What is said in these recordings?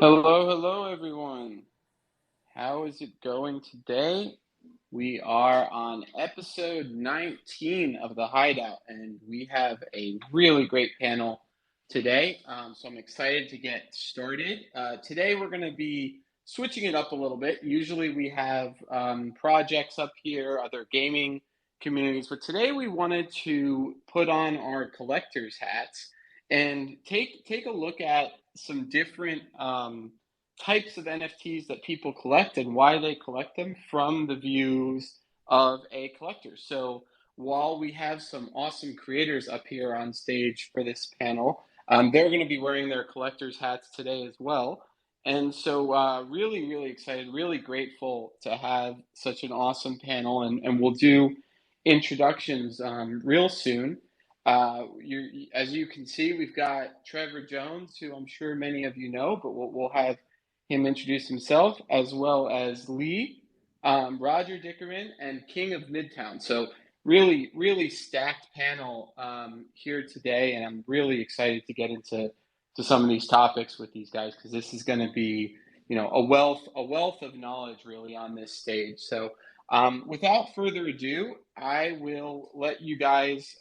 Hello, hello, everyone. How is it going today? We are on episode 19 of the Hideout, and we have a really great panel today. So I'm excited to get started. Today, we're going to be switching it up a little bit. Usually, we have projects up here, other gaming communities, but today we wanted to put on our collector's hats and take a look at some different types of NFTs that people collect and why they collect them from the views of a collector. So while we have some awesome creators up here on stage for this panel, they're going to be wearing their collector's hats today as well. And so really, really excited, really grateful to have such an awesome panel. And we'll do introductions real soon. As you can see, we've got Trevor Jones, who I'm sure many of you know, but we'll have him introduce himself, as well as Lee, Roger Dickerman, and King of Midtown. So really, really stacked panel here today, and I'm really excited to get into some of these topics with these guys because this is going to be, a wealth of knowledge really on this stage. So without further ado, I will let you guys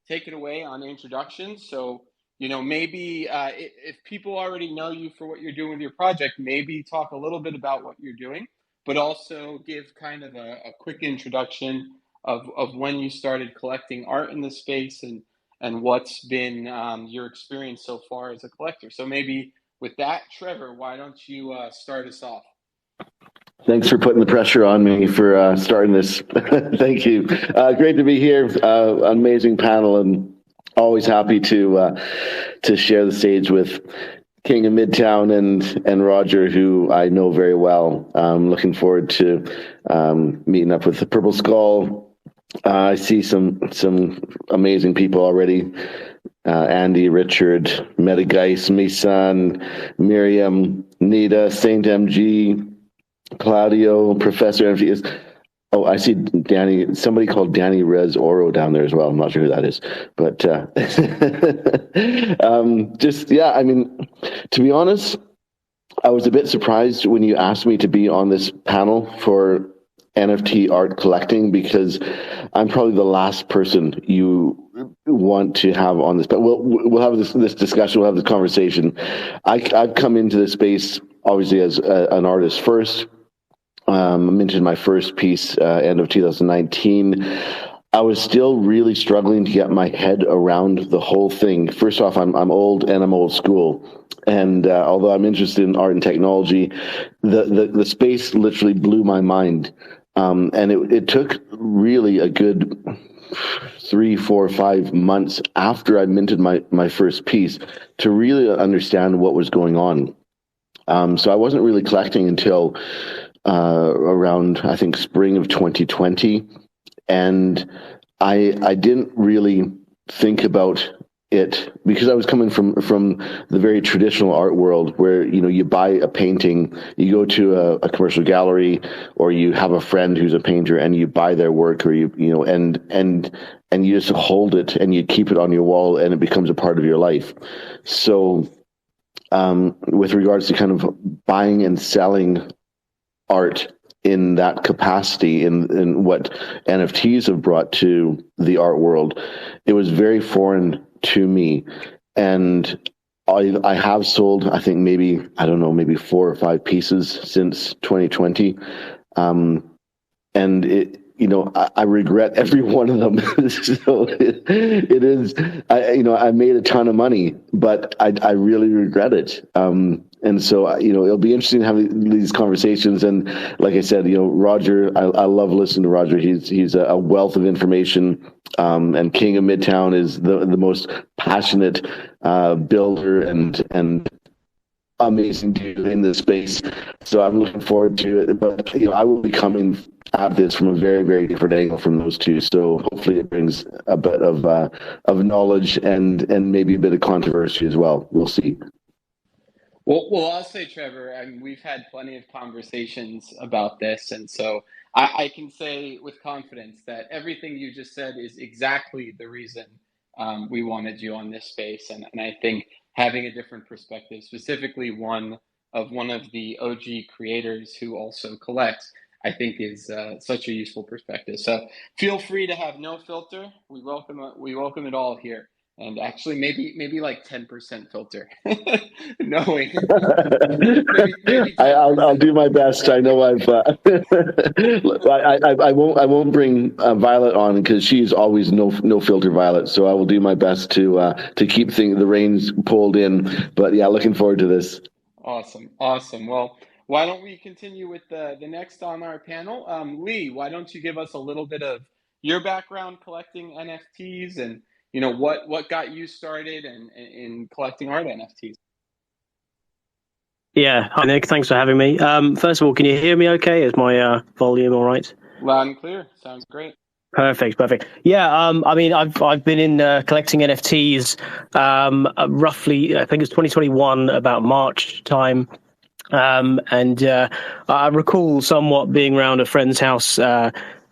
take it away on introductions. So maybe if people already know you for what you're doing with your project, maybe talk a little bit about what you're doing, but also give kind of a quick introduction of when you started collecting art in the space and what's been your experience so far as a collector. So maybe with that, Trevor, why don't you start us off? Thanks for putting the pressure on me for starting this. Thank you. Great to be here. Amazing panel, and always happy to share the stage with King of Midtown and Roger, who I know very well. Looking forward to meeting up with the Purple Skull. I see some amazing people already. Andy, Richard, Metageist, Misan, Miriam, Nita, Saint MG, Claudio, Professor MG is. Oh, I see Danny. Somebody called Danny Rez Oro down there as well. I'm not sure who that is, but I mean, to be honest, I was a bit surprised when you asked me to be on this panel for NFT art collecting because I'm probably the last person you want to have on this. But we'll have this discussion. We'll have this conversation. I've come into this space obviously as an artist first. I mentioned my first piece end of 2019. I was still really struggling to get my head around the whole thing. First off, I'm old and I'm old school. And although I'm interested in art and technology, the space literally blew my mind. And it took really a good 3, 4, 5 months after I minted my first piece to really understand what was going on. So I wasn't really collecting until around, I think, spring of 2020. And I didn't really think about it because I was coming from the very traditional art world where, you buy a painting, you go to a commercial gallery, or you have a friend who's a painter and you buy their work, or and you just hold it and you keep it on your wall and it becomes a part of your life. So with regards to kind of buying and selling art in that capacity, in what NFTs have brought to the art world, it was very foreign to me. And I have sold, I think maybe 4 or 5 pieces since 2020. And I regret every one of them. So it is, I made a ton of money, but I really regret it. And so, it'll be interesting to have these conversations. And like I said, Roger, I love listening to Roger. He's a wealth of information. And King of Midtown is the most passionate builder and amazing dude in this space. So I'm looking forward to it. But I will be coming at this from a very, very different angle from those two. So hopefully it brings a bit of knowledge and maybe a bit of controversy as well. We'll see. Well, I'll say, Trevor, and we've had plenty of conversations about this, and so I can say with confidence that everything you just said is exactly the reason we wanted you on this space, and I think having a different perspective, specifically one of one of the OG creators who also collects, I think is such a useful perspective. So feel free to have no filter. We welcome it all here. And actually, maybe like 10% filter, knowing maybe I'll 10%. do my best. I know I won't bring Violet on because she's always no filter Violet. So I will do my best to keep the reins pulled in. But yeah, looking forward to this. Awesome. Well, why don't we continue with the next on our panel? Lee, why don't you give us a little bit of your background collecting NFTs and what got you started in collecting art NFTs? Yeah, hi Nick, thanks for having me. First of all, can you hear me okay? Is my volume all right? Loud and clear. Sounds great. Perfect. Yeah, I mean, I've been in collecting NFTs roughly, I think it's 2021, about March time. And I recall somewhat being around a friend's house.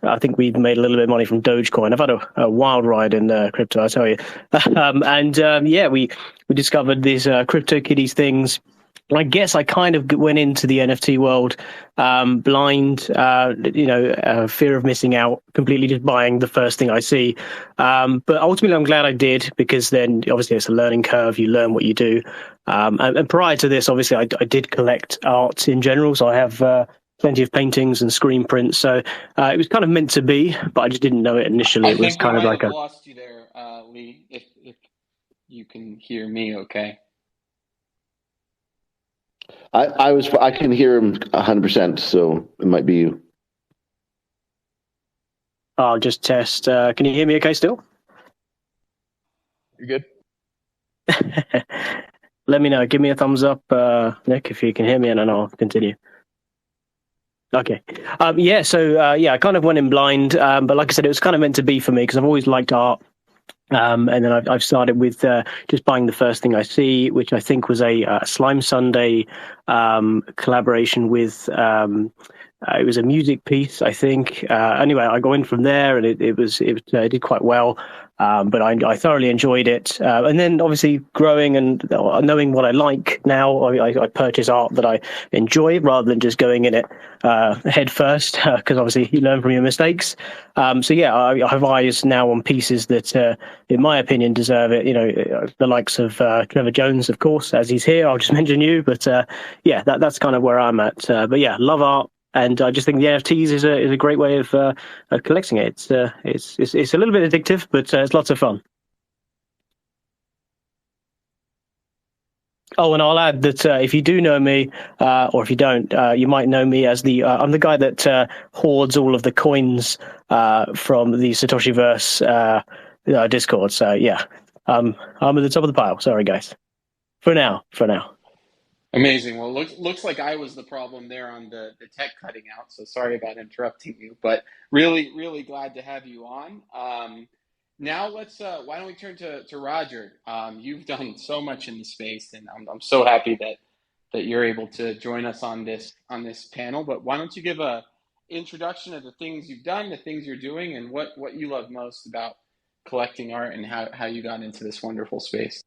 I think we'd made a little bit of money from Dogecoin. I've had a wild ride in crypto, I tell you. Yeah, we discovered these CryptoKitties things. I guess I kind of went into the NFT world blind, fear of missing out, completely just buying the first thing I see. But ultimately, I'm glad I did, because then obviously it's a learning curve. You learn what you do. And prior to this, obviously, I did collect art in general. So I have plenty of paintings and screen prints. So it was kind of meant to be, but I just didn't know it initially. I It was think we kind of might like have lost you there, Lee, if you can hear me okay. I can hear him 100%, so it might be you. I'll just test. Can you hear me okay still? You're good. Let me know. Give me a thumbs up, Nick, if you can hear me, and then I'll continue. Okay. I kind of went in blind, but like I said, it was kind of meant to be for me because I've always liked art. And then I've started with just buying the first thing I see, which I think was a Slime Sunday collaboration with. It was a music piece, I think. Anyway, I go in from there, and it did quite well. But I thoroughly enjoyed it. And then obviously growing and knowing what I like now, I purchase art that I enjoy rather than just going in it head first, because obviously you learn from your mistakes. I have eyes now on pieces that, in my opinion, deserve it. The likes of Trevor Jones, of course, as he's here. I'll just mention you. But that's kind of where I'm at. But yeah, love art. And I just think the NFTs is a great way of collecting it. It's a little bit addictive, but it's lots of fun. Oh, and I'll add that if you do know me, or if you don't, you might know me as I'm the guy that hoards all of the coins from the Satoshiverse Discord. So yeah, I'm at the top of the pile. Sorry, guys. For now. Amazing. Well, looks like I was the problem there on the tech cutting out. So sorry about interrupting you, but really glad to have you on. Now why don't we turn to Roger? You've done so much in the space, and I'm so happy that you're able to join us on this panel. But why don't you give a introduction of the things you've done, the things you're doing, and what you love most about collecting art, and how you got into this wonderful space.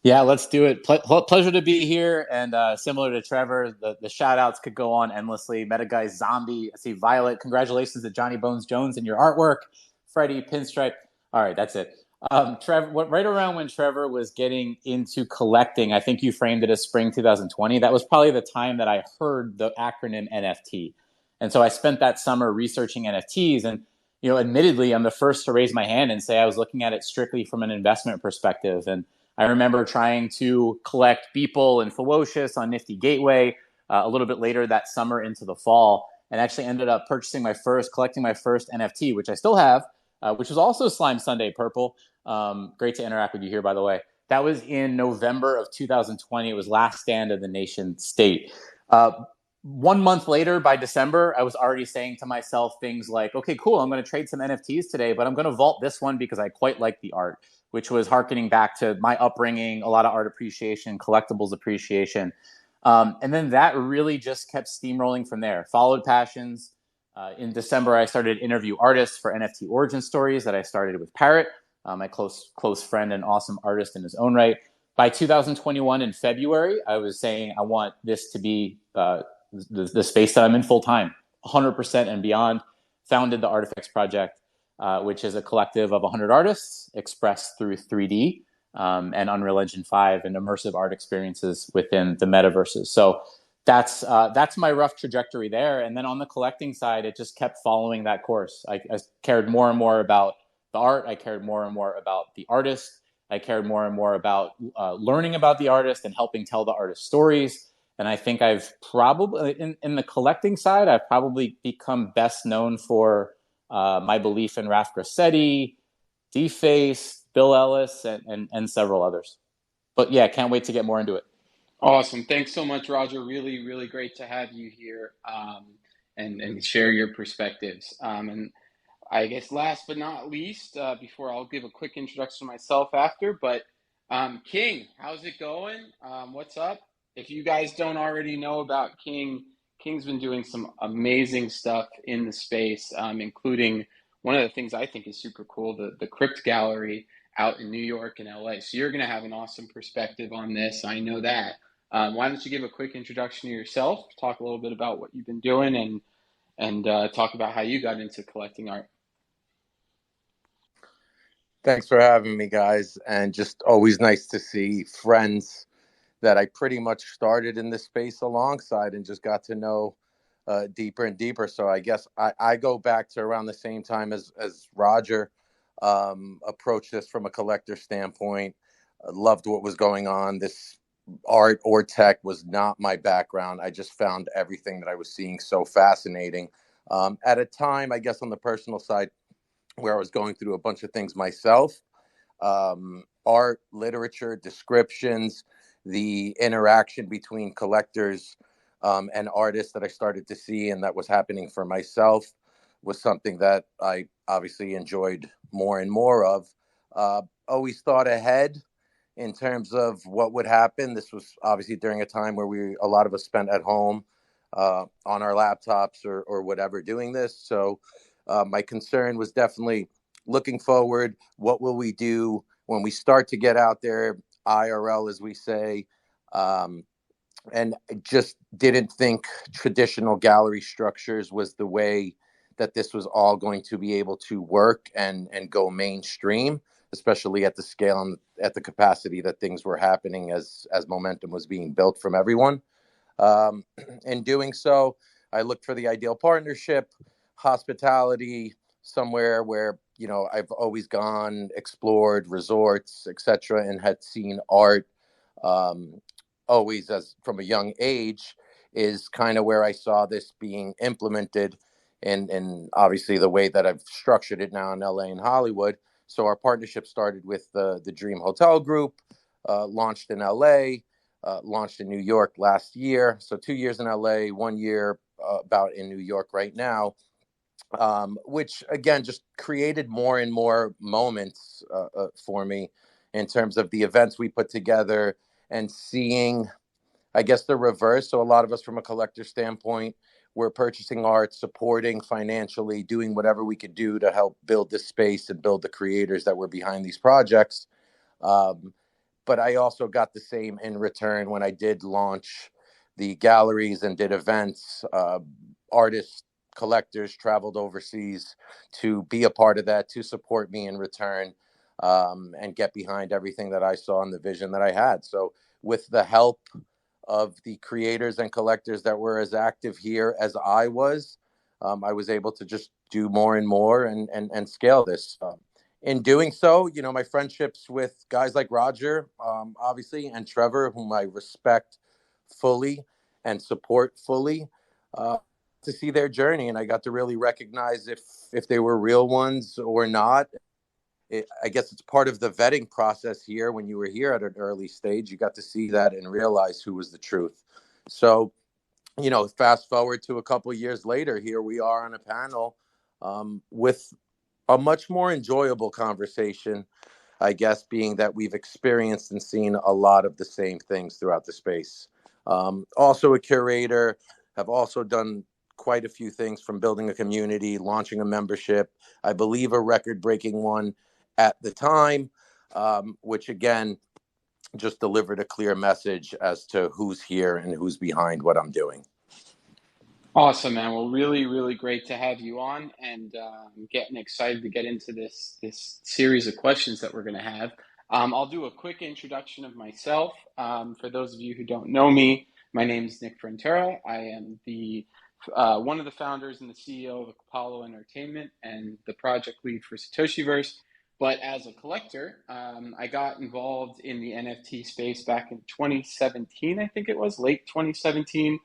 Yeah, let's do it. Pleasure to be here. And similar to Trevor, the shout outs could go on endlessly. Meta Guy Zombie. I see Violet. Congratulations to Johnny Bones Jones and your artwork. Freddie Pinstripe. All right, that's it. Trevor, right around when Trevor was getting into collecting, I think you framed it as spring 2020. That was probably the time that I heard the acronym NFT. And so I spent that summer researching NFTs. And, admittedly, I'm the first to raise my hand and say I was looking at it strictly from an investment perspective. And I remember trying to collect Beeple and Fewocious on Nifty Gateway a little bit later that summer into the fall, and actually ended up collecting my first NFT, which I still have, which was also Slime Sunday Purple. Great to interact with you here, by the way. That was in November of 2020. It was last stand of the nation state. 1 month later, by December, I was already saying to myself things like, okay, cool, I'm going to trade some NFTs today, but I'm going to vault this one because I quite like the art, which was harkening back to my upbringing, a lot of art appreciation, collectibles appreciation. And then that really just kept steamrolling from there. Followed passions. In December, I started to interview artists for NFT origin stories that I started with Parrot, my close friend and awesome artist in his own right. by 2021 in February, I was saying I want this to be the space that I'm in full time, 100% and beyond. Founded the Artifacts Project, which is a collective of 100 artists expressed through 3D and Unreal Engine 5 and immersive art experiences within the metaverses. So that's my rough trajectory there. And then on the collecting side, it just kept following that course. I cared more and more about the art. I cared more and more about the artist. I cared more and more about learning about the artist and helping tell the artist stories. And I think I've probably, in the collecting side, I've probably become best known for my belief in Raf Grassetti, Deface, Bill Ellis, and several others. But yeah, can't wait to get more into it. Awesome. Thanks so much, Roger. Really, really great to have you here and share your perspectives. And I guess last but not least, before I'll give a quick introduction to myself after, but King, how's it going? What's up? If you guys don't already know about King, King's been doing some amazing stuff in the space, including one of the things I think is super cool, the Crypt Gallery out in New York and LA. So you're going to have an awesome perspective on this. I know that. Why don't you give a quick introduction to yourself, talk a little bit about what you've been doing, and talk about how you got into collecting art. Thanks for having me, guys. And just always nice to see friends that I pretty much started in this space alongside and just got to know deeper and deeper. So I guess I go back to around the same time as Roger approached this from a collector standpoint. Loved what was going on. This art or tech was not my background. I just found everything that I was seeing so fascinating. At a time, I guess on the personal side, where I was going through a bunch of things myself, art, literature, descriptions, the interaction between collectors and artists that I started to see and that was happening for myself was something that I obviously enjoyed more and more of. Always thought ahead in terms of what would happen. This was obviously during a time where a lot of us spent at home on our laptops or whatever doing this. So my concern was definitely looking forward. What will we do when we start to get out there, IRL, as we say? And just didn't think traditional gallery structures was the way that this was all going to be able to work and go mainstream, especially at the scale and at the capacity that things were happening as momentum was being built from everyone. In doing so, I looked for the ideal partnership, hospitality, somewhere where, I've always gone, explored resorts, etc., and had seen art always as from a young age is kind of where I saw this being implemented in obviously the way that I've structured it now in LA and Hollywood. So our partnership started with the Dream Hotel Group, launched in LA, launched in New York last year. So 2 years in LA, 1 year about in New York right now, which again just created more and more moments for me in terms of the events we put together and seeing, I guess, the reverse. So a lot of us from a collector standpoint, we're purchasing art, supporting financially, doing whatever we could do to help build this space and build the creators that were behind these projects. But I also got the same in return when I did launch the galleries and did events. Artists, collectors traveled overseas to be a part of that, to support me in return, and get behind everything that I saw and the vision that I had. So with the help of the creators and collectors that were as active here as I was able to just do more and more and scale this. In doing so, my friendships with guys like Roger, obviously, and Trevor, whom I respect fully and support fully, to see their journey. And I got to really recognize if they were real ones or not. I guess it's part of the vetting process here. When you were here at an early stage, you got to see that and realize who was the truth. So, fast forward to a couple of years later, here we are on a panel with a much more enjoyable conversation, I guess, being that we've experienced and seen a lot of the same things throughout the space. Also a curator, have also done quite a few things, from building a community, launching a membership, I believe a record-breaking one at the time, which again, just delivered a clear message as to who's here and who's behind what I'm doing. Awesome, man. Well, really, really great to have you on, and I'm getting excited to get into this series of questions that we're going to have. I'll do a quick introduction of myself. For those of you who don't know me, my name is Nick Frontera. I am the one of the founders and the CEO of Apollo Entertainment and the project lead for Satoshiverse. But as a collector, I got involved in the NFT space back in 2017, I think it was, late 2017.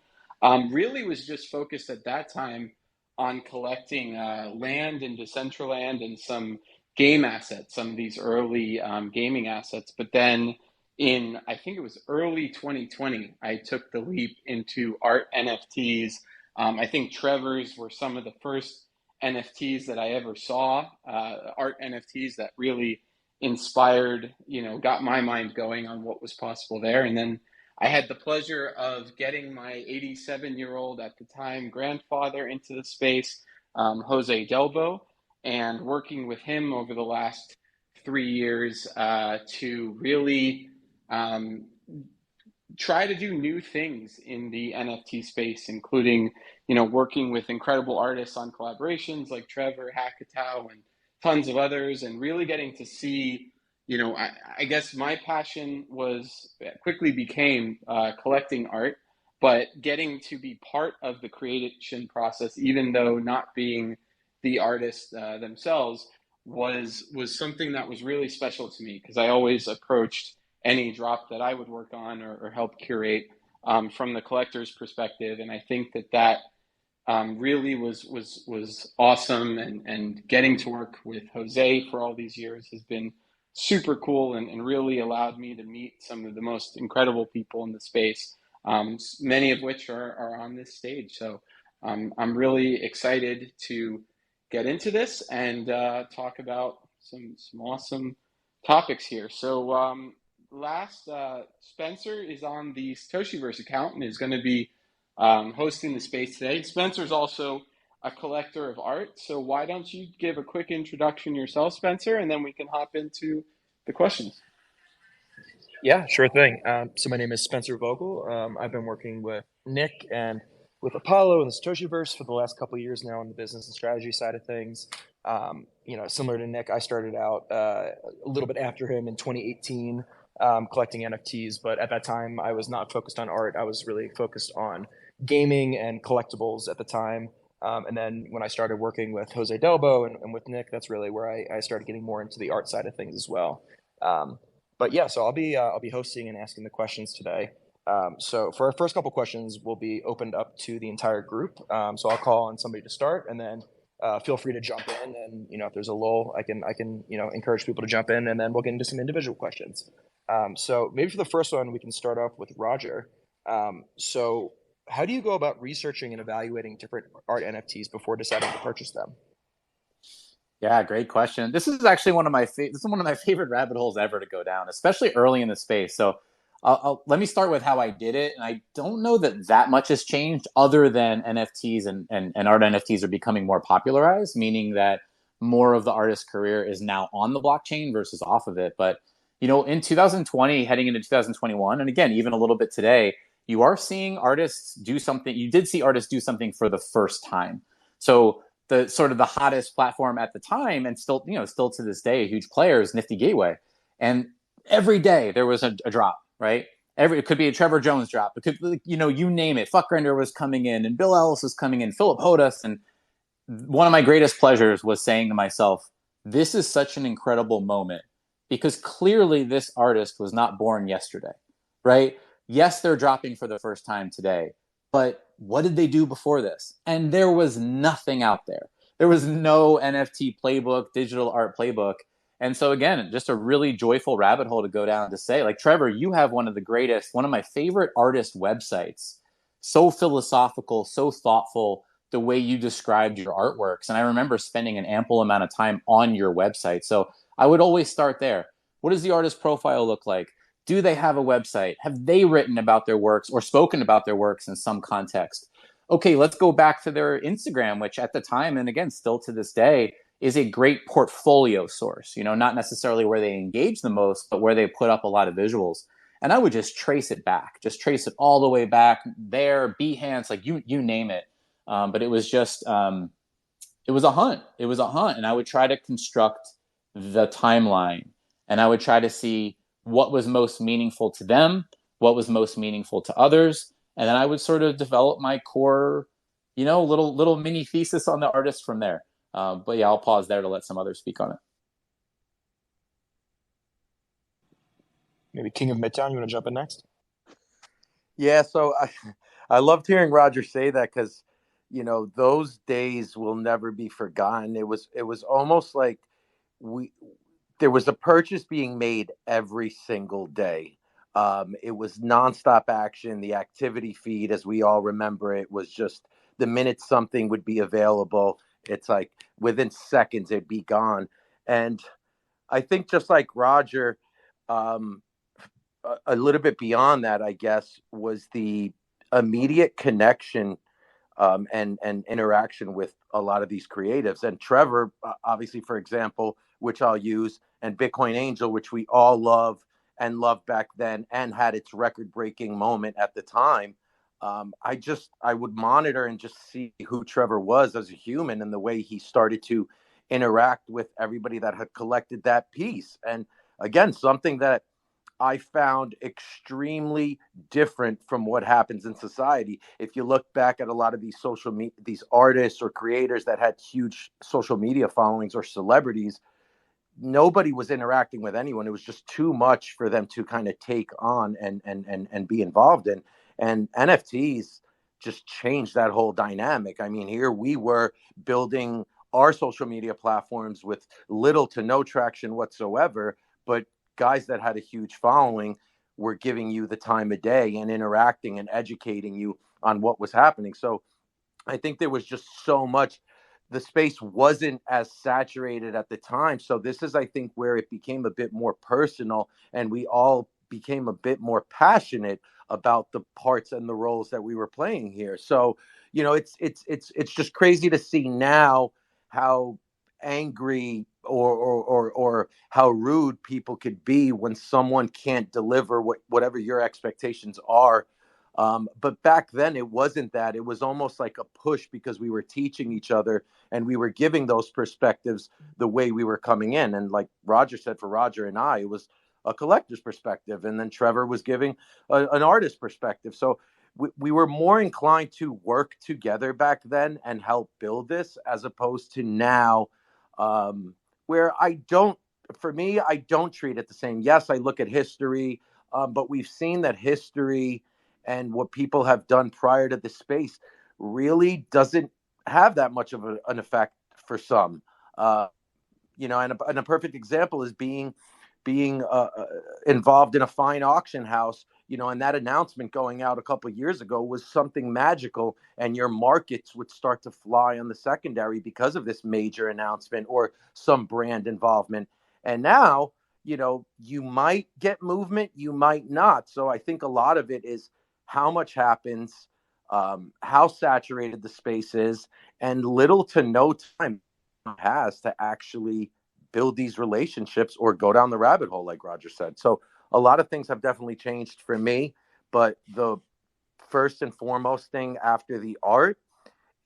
Really was just focused at that time on collecting land and Decentraland and some game assets, some of these early gaming assets. But then I think it was early 2020, I took the leap into art NFTs. I think Trevor's were some of the first NFTs that I ever saw, art NFTs that really inspired, got my mind going on what was possible there. And then I had the pleasure of getting my 87-year-old at the time grandfather into the space, Jose Delbo, and working with him over the last 3 years to really try to do new things in the NFT space, including, working with incredible artists on collaborations like Trevor, Hackatow, and tons of others, and really getting to see, I guess my passion quickly became collecting art, but getting to be part of the creation process, even though not being the artist themselves, was something that was really special to me, because I always approached any drop that I would work on or help curate from the collector's perspective. And I think that really was awesome. And getting to work with Jose for all these years has been super cool and really allowed me to meet some of the most incredible people in the space, many of which are on this stage. So I'm really excited to get into this and talk about some awesome topics here. So Spencer is on the Satoshiverse account and is going to be hosting the space today. Spencer's also a collector of art, so why don't you give a quick introduction yourself, Spencer, and then we can hop into the questions. Yeah, sure thing. So my name is Spencer Vogel. I've been working with Nick and with Apollo and the Satoshiverse for the last couple of years now on the business and strategy side of things. Similar to Nick, I started out a little bit after him in 2018. Collecting NFTs, but at that time I was not focused on art. I was really focused on gaming and collectibles at the time. And then when I started working with Jose Delbo and with Nick, that's really where I started getting more into the art side of things as well. But yeah, so I'll be hosting and asking the questions today. So for our first couple questions, we'll be opened up to the entire group. So I'll call on somebody to start, and then feel free to jump in. And if there's a lull, I can encourage people to jump in, and then we'll get into some individual questions. So maybe for the first one, we can start off with Roger. So how do you go about researching and evaluating different art NFTs before deciding to purchase them? Yeah, great question. This is actually one of my favorite rabbit holes ever to go down, especially early in the space. So let me start with how I did it. And I don't know that much has changed other than NFTs and art NFTs are becoming more popularized, meaning that more of the artist's career is now on the blockchain versus off of it. But in 2020, heading into 2021, and again, even a little bit today, you are seeing artists do something. You did see artists do something for the first time. So the sort of the hottest platform at the time, and still to this day, a huge player is Nifty Gateway. And every day there was a drop, right? It could be a Trevor Jones drop. It could, you name it. Fuckgrinder was coming in, and Bill Ellis was coming in, Philip Hodas. And one of my greatest pleasures was saying to myself, this is such an incredible moment. Because clearly this artist was not born yesterday, right? Yes, they're dropping for the first time today, but what did they do before this? And there was nothing out there. There was no NFT playbook, digital art playbook. And so again, just a really joyful rabbit hole to go down to say, like, Trevor, you have one of my favorite artist websites. So philosophical, so thoughtful, the way you described your artworks. And I remember spending an ample amount of time on your website. So I would always start there. What does the artist profile look like? Do they have a website? Have they written about their works or spoken about their works in some context? Okay, let's go back to their Instagram, which at the time, and again, still to this day, is a great portfolio source. Not necessarily where they engage the most, but where they put up a lot of visuals. and I would just trace it all the way back there, Behance, like you name it. But it was just it was a hunt. And I would try to construct the timeline, and I would try to see what was most meaningful to them, what was most meaningful to others, and then I would sort of develop my core, little mini thesis on the artist from there. But yeah, I'll pause there to let some others speak on it. Maybe King of Midtown, you want to jump in next? Yeah, so I loved hearing Roger say that, because those days will never be forgotten. It was almost like there was a purchase being made every single day. It was nonstop action. The activity feed, as we all remember it, was just the minute something would be available, it's like within seconds it'd be gone. And I think, just like Roger, a little bit beyond that, I guess, was the immediate connection and interaction with a lot of these creatives. And Trevor, obviously, for example, which I'll use, and Bitcoin Angel, which we all love and loved back then and had its record-breaking moment at the time. I would monitor and just see who Trevor was as a human, and the way he started to interact with everybody that had collected that piece. And again, something that I found extremely different from what happens in society. If you look back at a lot of these these artists or creators that had huge social media followings, or celebrities, nobody was interacting with anyone. It was just too much for them to kind of take on and be involved in. And NFTs just changed that whole dynamic. I mean, here we were building our social media platforms with little to no traction whatsoever, but guys that had a huge following were giving you the time of day and interacting and educating you on what was happening. So I think there was just so much. The space wasn't as saturated at the time. So this is, I think, where it became a bit more personal, and we all became a bit more passionate about the parts and the roles that we were playing here. So, it's just crazy to see now how angry or how rude people could be when someone can't deliver whatever your expectations are. But back then it wasn't that. It was almost like a push, because we were teaching each other and we were giving those perspectives the way we were coming in. And like Roger said, for Roger and I, it was a collector's perspective. And then Trevor was giving an artist perspective. So we were more inclined to work together back then and help build this, as opposed to now, where I don't treat it the same. Yes, I look at history, but we've seen that history and what people have done prior to the space really doesn't have that much of an effect for some. And a perfect example is being involved in a fine auction house, and that announcement going out a couple of years ago was something magical, and your markets would start to fly on the secondary because of this major announcement or some brand involvement. And now, you might get movement, you might not. So I think a lot of it is how much happens, how saturated the space is, and little to no time has to actually build these relationships or go down the rabbit hole, like Roger said. So a lot of things have definitely changed for me, but the first and foremost thing after the art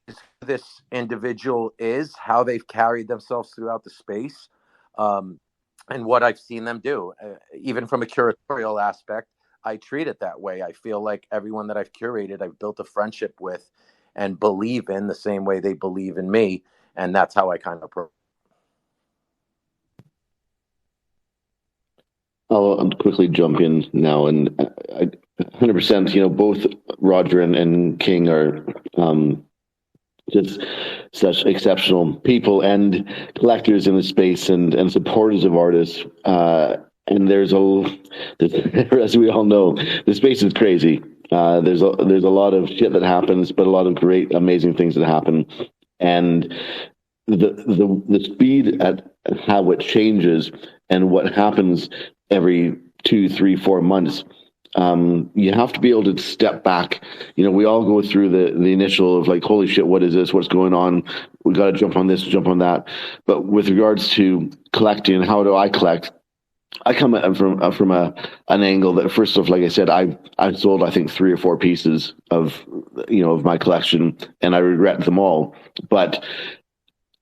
is who this individual is, how they've carried themselves throughout the space, and what I've seen them do. Even from a curatorial aspect, I treat it that way. I feel like everyone that I've curated, I've built a friendship with and believe in the same way they believe in me. And that's how I kind of approach. I'll quickly jump in now, and 100%. Both Roger and King are just such exceptional people and collectors in the space, and supporters of artists. And as we all know, the space is crazy. There's a lot of shit that happens, but a lot of great, amazing things that happen, and the speed at how it changes and what happens every 2, 3, 4 months. You have to be able to step back. We all go through the initial of like, holy shit, what is this? What's going on? We got to jump on this, jump on that. But with regards to collecting, how do I collect? I come at it from an angle that, first off, like I said, I've sold, I think, 3 or 4 pieces of of my collection, and I regret them all. But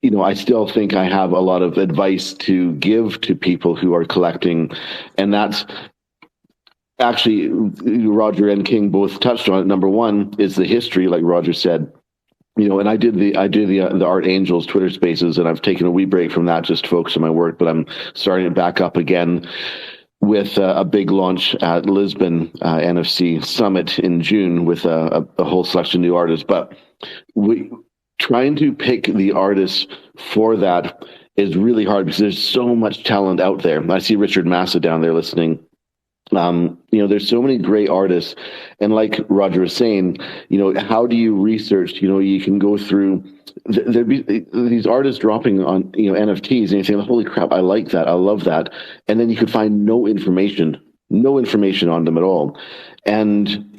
I still think I have a lot of advice to give to people who are collecting, and that's actually, Roger and King both touched on it. Number one is the history, like Roger said. And I did the Art Angels Twitter Spaces, and I've taken a wee break from that just to focus on my work, but I'm starting it back up again with a big launch at Lisbon NFC Summit in June with a whole selection of new artists. But trying to pick the artists for that is really hard because there's so much talent out there. I see Richard Massa down there listening. There's so many great artists, and like Roger was saying, how do you research? You can go through. There'd be these artists dropping on NFTs, and you think, "Holy crap, I like that, I love that," and then you could find no information on them at all. And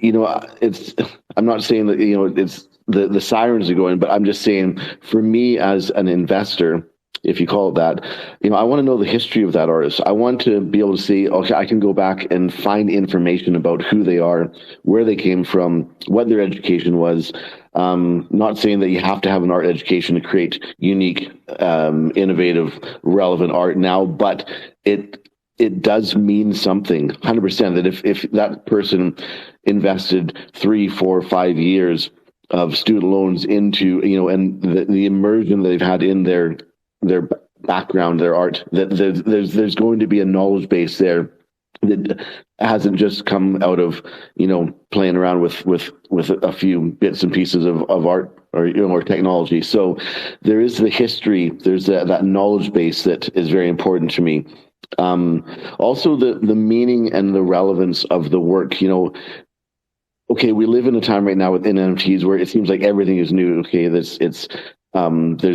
it's. I'm not saying that it's the sirens are going, but I'm just saying, for me as an investor, if you call it that, I want to know the history of that artist. I want to be able to see, okay, I can go back and find information about who they are, where they came from, what their education was. Not saying that you have to have an art education to create unique, innovative, relevant art now, but it does mean something, 100%, that if that person invested 3, 4, 5 years of student loans into, and the immersion they've had in their background, their art, that there's going to be a knowledge base there that hasn't just come out of playing around with a few bits and pieces of art or technology. So there is the history, there's that knowledge base that is very important to me. Also the meaning and the relevance of the work. Okay, we live in a time right now within NFTs where it seems like everything is new. Okay, there's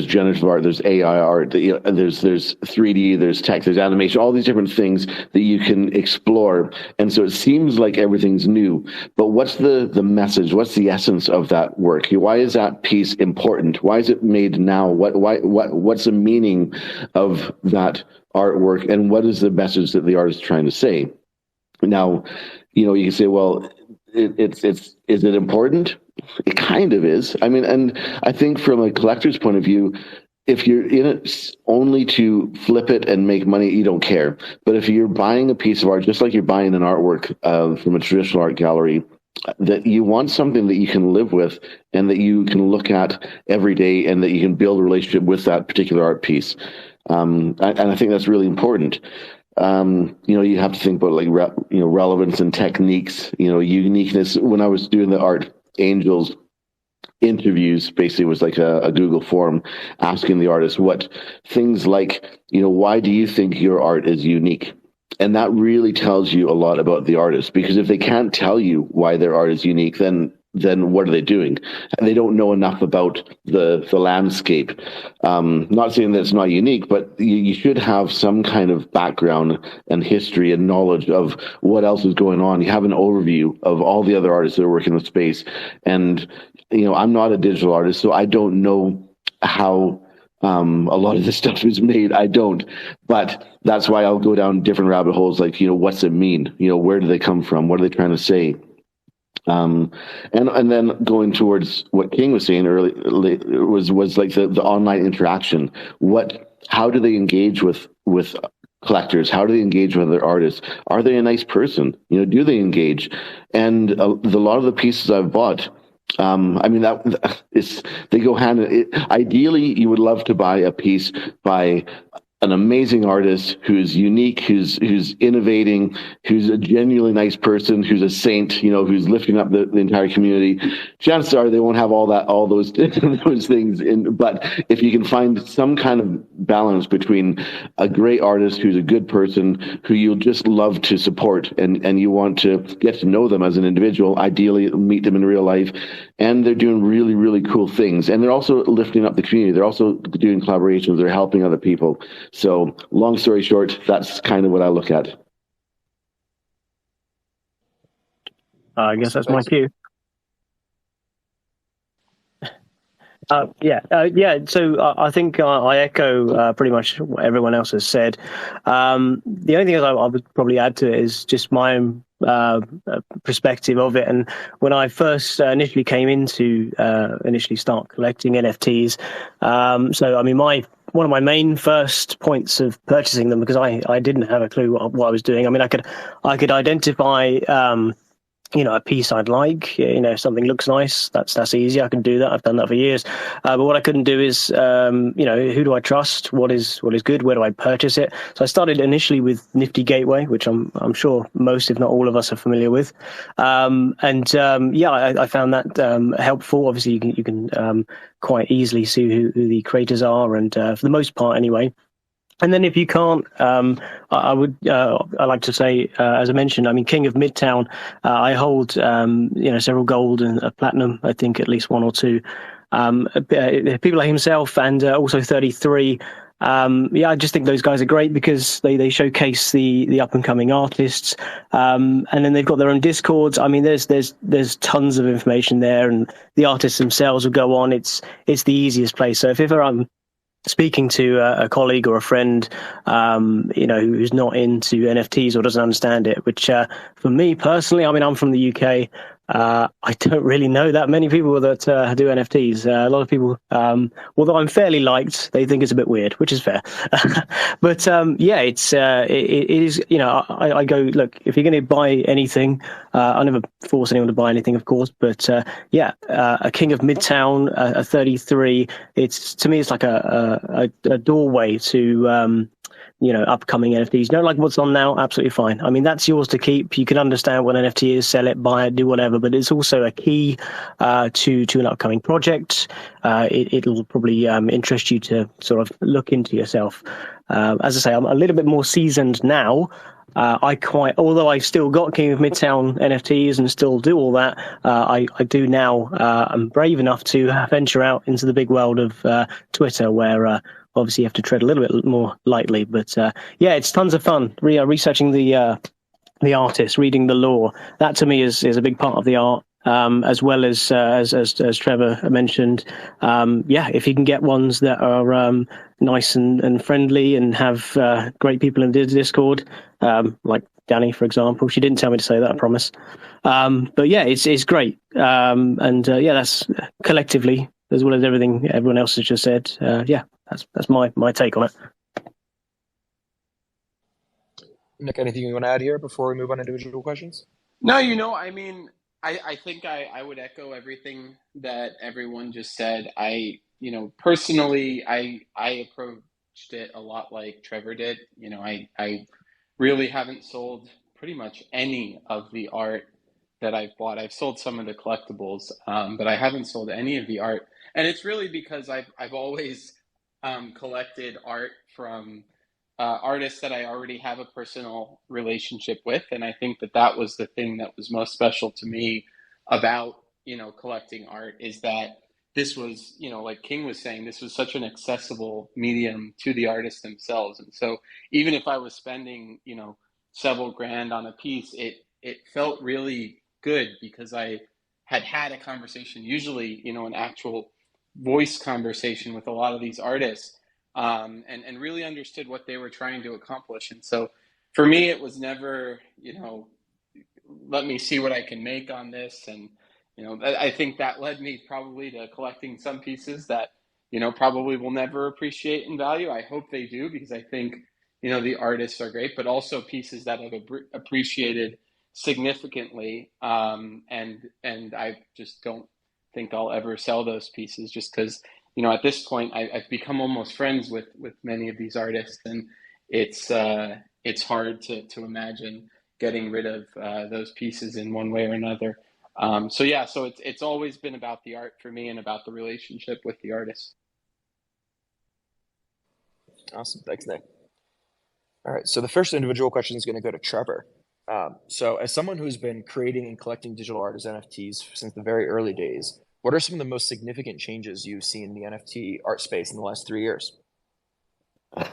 generative art, there's AI art, there's 3D, there's text, there's animation, all these different things that you can explore. And so it seems like everything's new. But what's the message? What's the essence of that work? Why is that piece important? Why is it made now? What's the meaning of that artwork? And what is the message that the artist is trying to say? Now, you can say, well, is it important? It kind of is. I mean, and I think from a collector's point of view, if you're in it only to flip it and make money, you don't care. But if you're buying a piece of art, just like you're buying an artwork from a traditional art gallery, that you want something that you can live with and that you can look at every day and that you can build a relationship with that particular art piece. And I think that's really important. You have to think about relevance and techniques, uniqueness. When I was doing the Art Angels interviews, basically was like a Google form asking the artist what things like, why do you think your art is unique? And that really tells you a lot about the artist, because if they can't tell you why their art is unique, then what are they doing? They don't know enough about the landscape. Not saying that it's not unique, but you should have some kind of background and history and knowledge of what else is going on. You have an overview of all the other artists that are working in the space. And, I'm not a digital artist, so I don't know how a lot of this stuff is made. I don't. But that's why I'll go down different rabbit holes, like, what's it mean? Where do they come from? What are they trying to say? And then going towards what King was saying earlier was like the online interaction. How do they engage with collectors? How do they engage with other artists? Are they a nice person? Do they engage? And a lot of the pieces I've bought, they go hand. Ideally, you would love to buy a piece by an amazing artist who's unique, who's innovating, who's a genuinely nice person, who's a saint, who's lifting up the entire community. Chances are they won't have all those those things. But if you can find some kind of balance between a great artist who's a good person, who you'll just love to support, and you want to get to know them as an individual, ideally meet them in real life, and they're doing really, really cool things, and they're also lifting up the community. They're also doing collaborations. They're helping other people. So, long story short, that's kind of what I look at. I guess that's my cue. Yeah. So I think I echo pretty much what everyone else has said. The only thing I would probably add to it is just my own perspective of it. And when I first initially came into initially start collecting NFTs, so I mean, one of my main first points of purchasing them, because I didn't have a clue what I was doing. I mean, I could identify. A piece I'd like, if something looks nice, that's easy. I can do that. I've done that for years. But what I couldn't do is, who do I trust? What is good? Where do I purchase it? So I started initially with Nifty Gateway, which I'm sure most, if not all of us, are familiar with. I found that helpful. Obviously, you can quite easily see who the creators are, and for the most part, anyway. And then if you can't, I like to say, as I mentioned, I mean, King of Midtown, I hold, several gold and a platinum, I think at least one or two. People like himself and also 33. I just think those guys are great because they showcase the up and coming artists. And then they've got their own Discords. I mean, there's tons of information there, and the artists themselves will go on. It's the easiest place. So if ever I'm speaking to a colleague or a friend, who's not into NFTs or doesn't understand it, which for me personally, I mean, I'm from the UK. I don't really know that many people that do NFTs. A lot of people, although I'm fairly liked, they think it's a bit weird, which is fair. But it is. I go, look, if you're going to buy anything, I never force anyone to buy anything, of course. But a King of Midtown, a 33. To me, it's like a doorway to. Upcoming NFTs. You don't like what's on now? Absolutely fine. I mean, that's yours to keep. You can understand what an NFT is, sell it, buy it, do whatever, but it's also a key to an upcoming project. It'll probably interest you to sort of look into yourself. As I say, I'm a little bit more seasoned now. Although I've still got King of Midtown NFTs and still do all that, I do now. I'm brave enough to venture out into the big world of Twitter, where obviously you have to tread a little bit more lightly. But it's tons of fun. Researching the artist, reading the lore. That to me is a big part of the art. As well as Trevor mentioned, if you can get ones that are nice and friendly and have great people in the Discord, like Danny, for example. She didn't tell me to say that, I promise. But yeah, it's great. That's collectively, as well as everything everyone else has just said. That's my take on it. Nick, anything you want to add here before we move on to individual questions? No, I mean, I think I would echo everything that everyone just said. Personally, I approached it a lot like Trevor did. I really haven't sold pretty much any of the art that I've bought. I've sold some of the collectibles, but I haven't sold any of the art. And it's really because I've always collected art from artists that I already have a personal relationship with. And I think that was the thing that was most special to me about, collecting art, is that this was, like King was saying, this was such an accessible medium to the artists themselves. And so even if I was spending, several grand on a piece, it felt really good because I had a conversation, usually, an actual voice conversation with a lot of these artists, and really understood what they were trying to accomplish. And so for me, it was never, let me see what I can make on this. And, I think that led me probably to collecting some pieces that, probably will never appreciate in value. I hope they do, because I think, the artists are great, but also pieces that have appreciated significantly. And I just don't think I'll ever sell those pieces, just because, at this point I've become almost friends with many of these artists, and it's hard to imagine getting rid of those pieces in one way or another. So it's always been about the art for me and about the relationship with the artist. Awesome. Thanks, Nick. All right. So the first individual question is going to go to Trevor. So as someone who's been creating and collecting digital art as NFTs since the very early days, what are some of the most significant changes you've seen in the NFT art space in the last 3 years?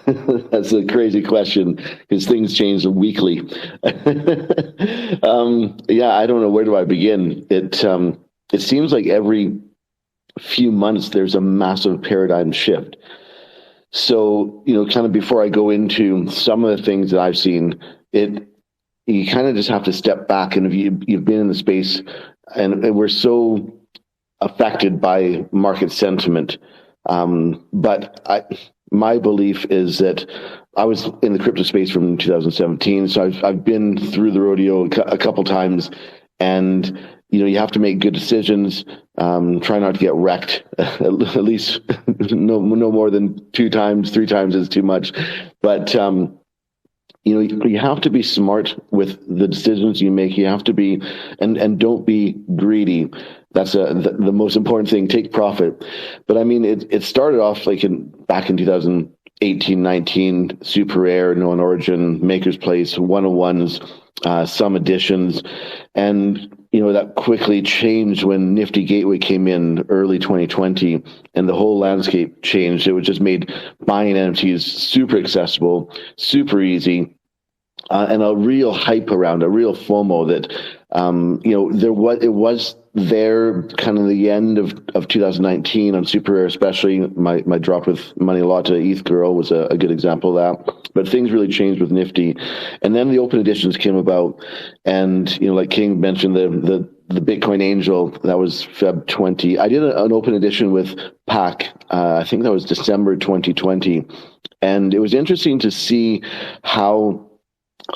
That's a crazy question, because things change weekly. I don't know, where do I begin? It seems like every few months, there's a massive paradigm shift. So, kind of before I go into some of the things that I've seen, you kind of just have to step back. And if you've been in the space, and we're so affected by market sentiment. But my belief is that I was in the crypto space from 2017, so I've been through the rodeo a couple times, and you have to make good decisions. Try not to get wrecked. At least no more than 2 times, 3 times is too much. But you have to be smart with the decisions you make. You have to be, and don't be greedy. That's the most important thing. Take profit. But I mean, it started off like back in 2018, 19, Super Rare, Known Origin, Maker's Place, 101s, some additions, and that quickly changed when Nifty Gateway came in early 2020, and the whole landscape changed. It was just made buying NFTs super accessible, super easy. And a real hype around, a real FOMO that, it was there kind of the end of 2019 on Super Rare, especially my drop with Money Lotta, ETH Girl was a good example of that. But things really changed with Nifty. And then the open editions came about, and, like King mentioned, the Bitcoin Angel, that was Feb 20. I did an open edition with PAC, I think that was December 2020. And it was interesting to see how,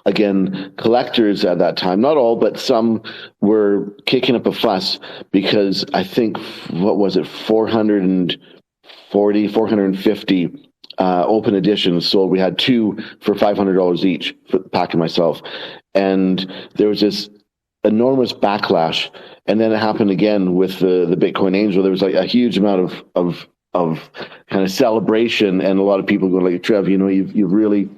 again, collectors at that time, not all, but some were kicking up a fuss because I think, 440, 450 open editions sold. We had 2 for $500 each for PAC and myself. And there was this enormous backlash. And then it happened again with the Bitcoin Angel. There was like a huge amount of kind of celebration, and a lot of people going like, Trev, you've really,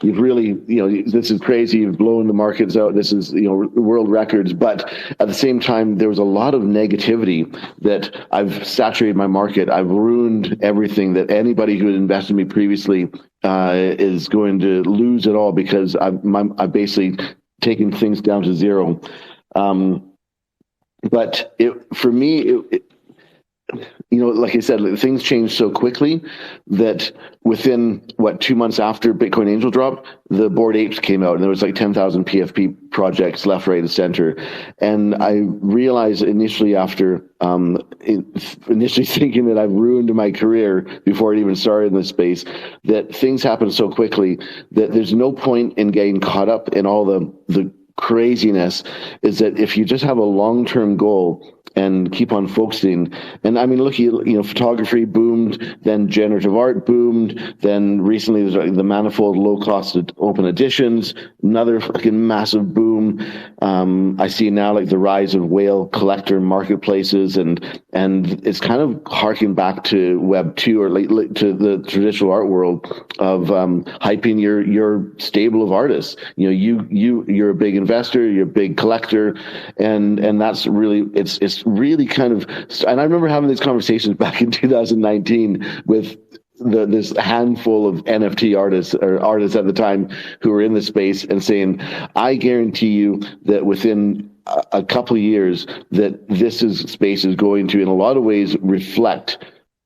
you've really, this is crazy. You've blown the markets out. This is, world records. But at the same time, there was a lot of negativity that I've saturated my market. I've ruined everything, that anybody who had invested in me previously is going to lose it all because I've basically taken things down to zero. But for me, like I said, things changed so quickly that within 2 months after Bitcoin Angel dropped, the Bored Apes came out, and there was like 10,000 PFP projects left, right, and center. And I realized initially after initially thinking that I've ruined my career before it even started in this space, that things happen so quickly that there's no point in getting caught up in all the craziness. Is that if you just have a long-term goal and keep on focusing. And I mean, look, photography boomed, then generative art boomed, then recently there's the manifold low-cost open editions, another fucking massive boom. I see now like the rise of whale collector marketplaces, and it's kind of harking back to Web2 or to the traditional art world of hyping your stable of artists. You're a big investor, you're a big collector, and that's really it's really kind of. And I remember having these conversations back in 2019 with this handful of NFT artists or artists at the time who were in the space, and saying, I guarantee you that within a couple of years that space is going to, in a lot of ways, reflect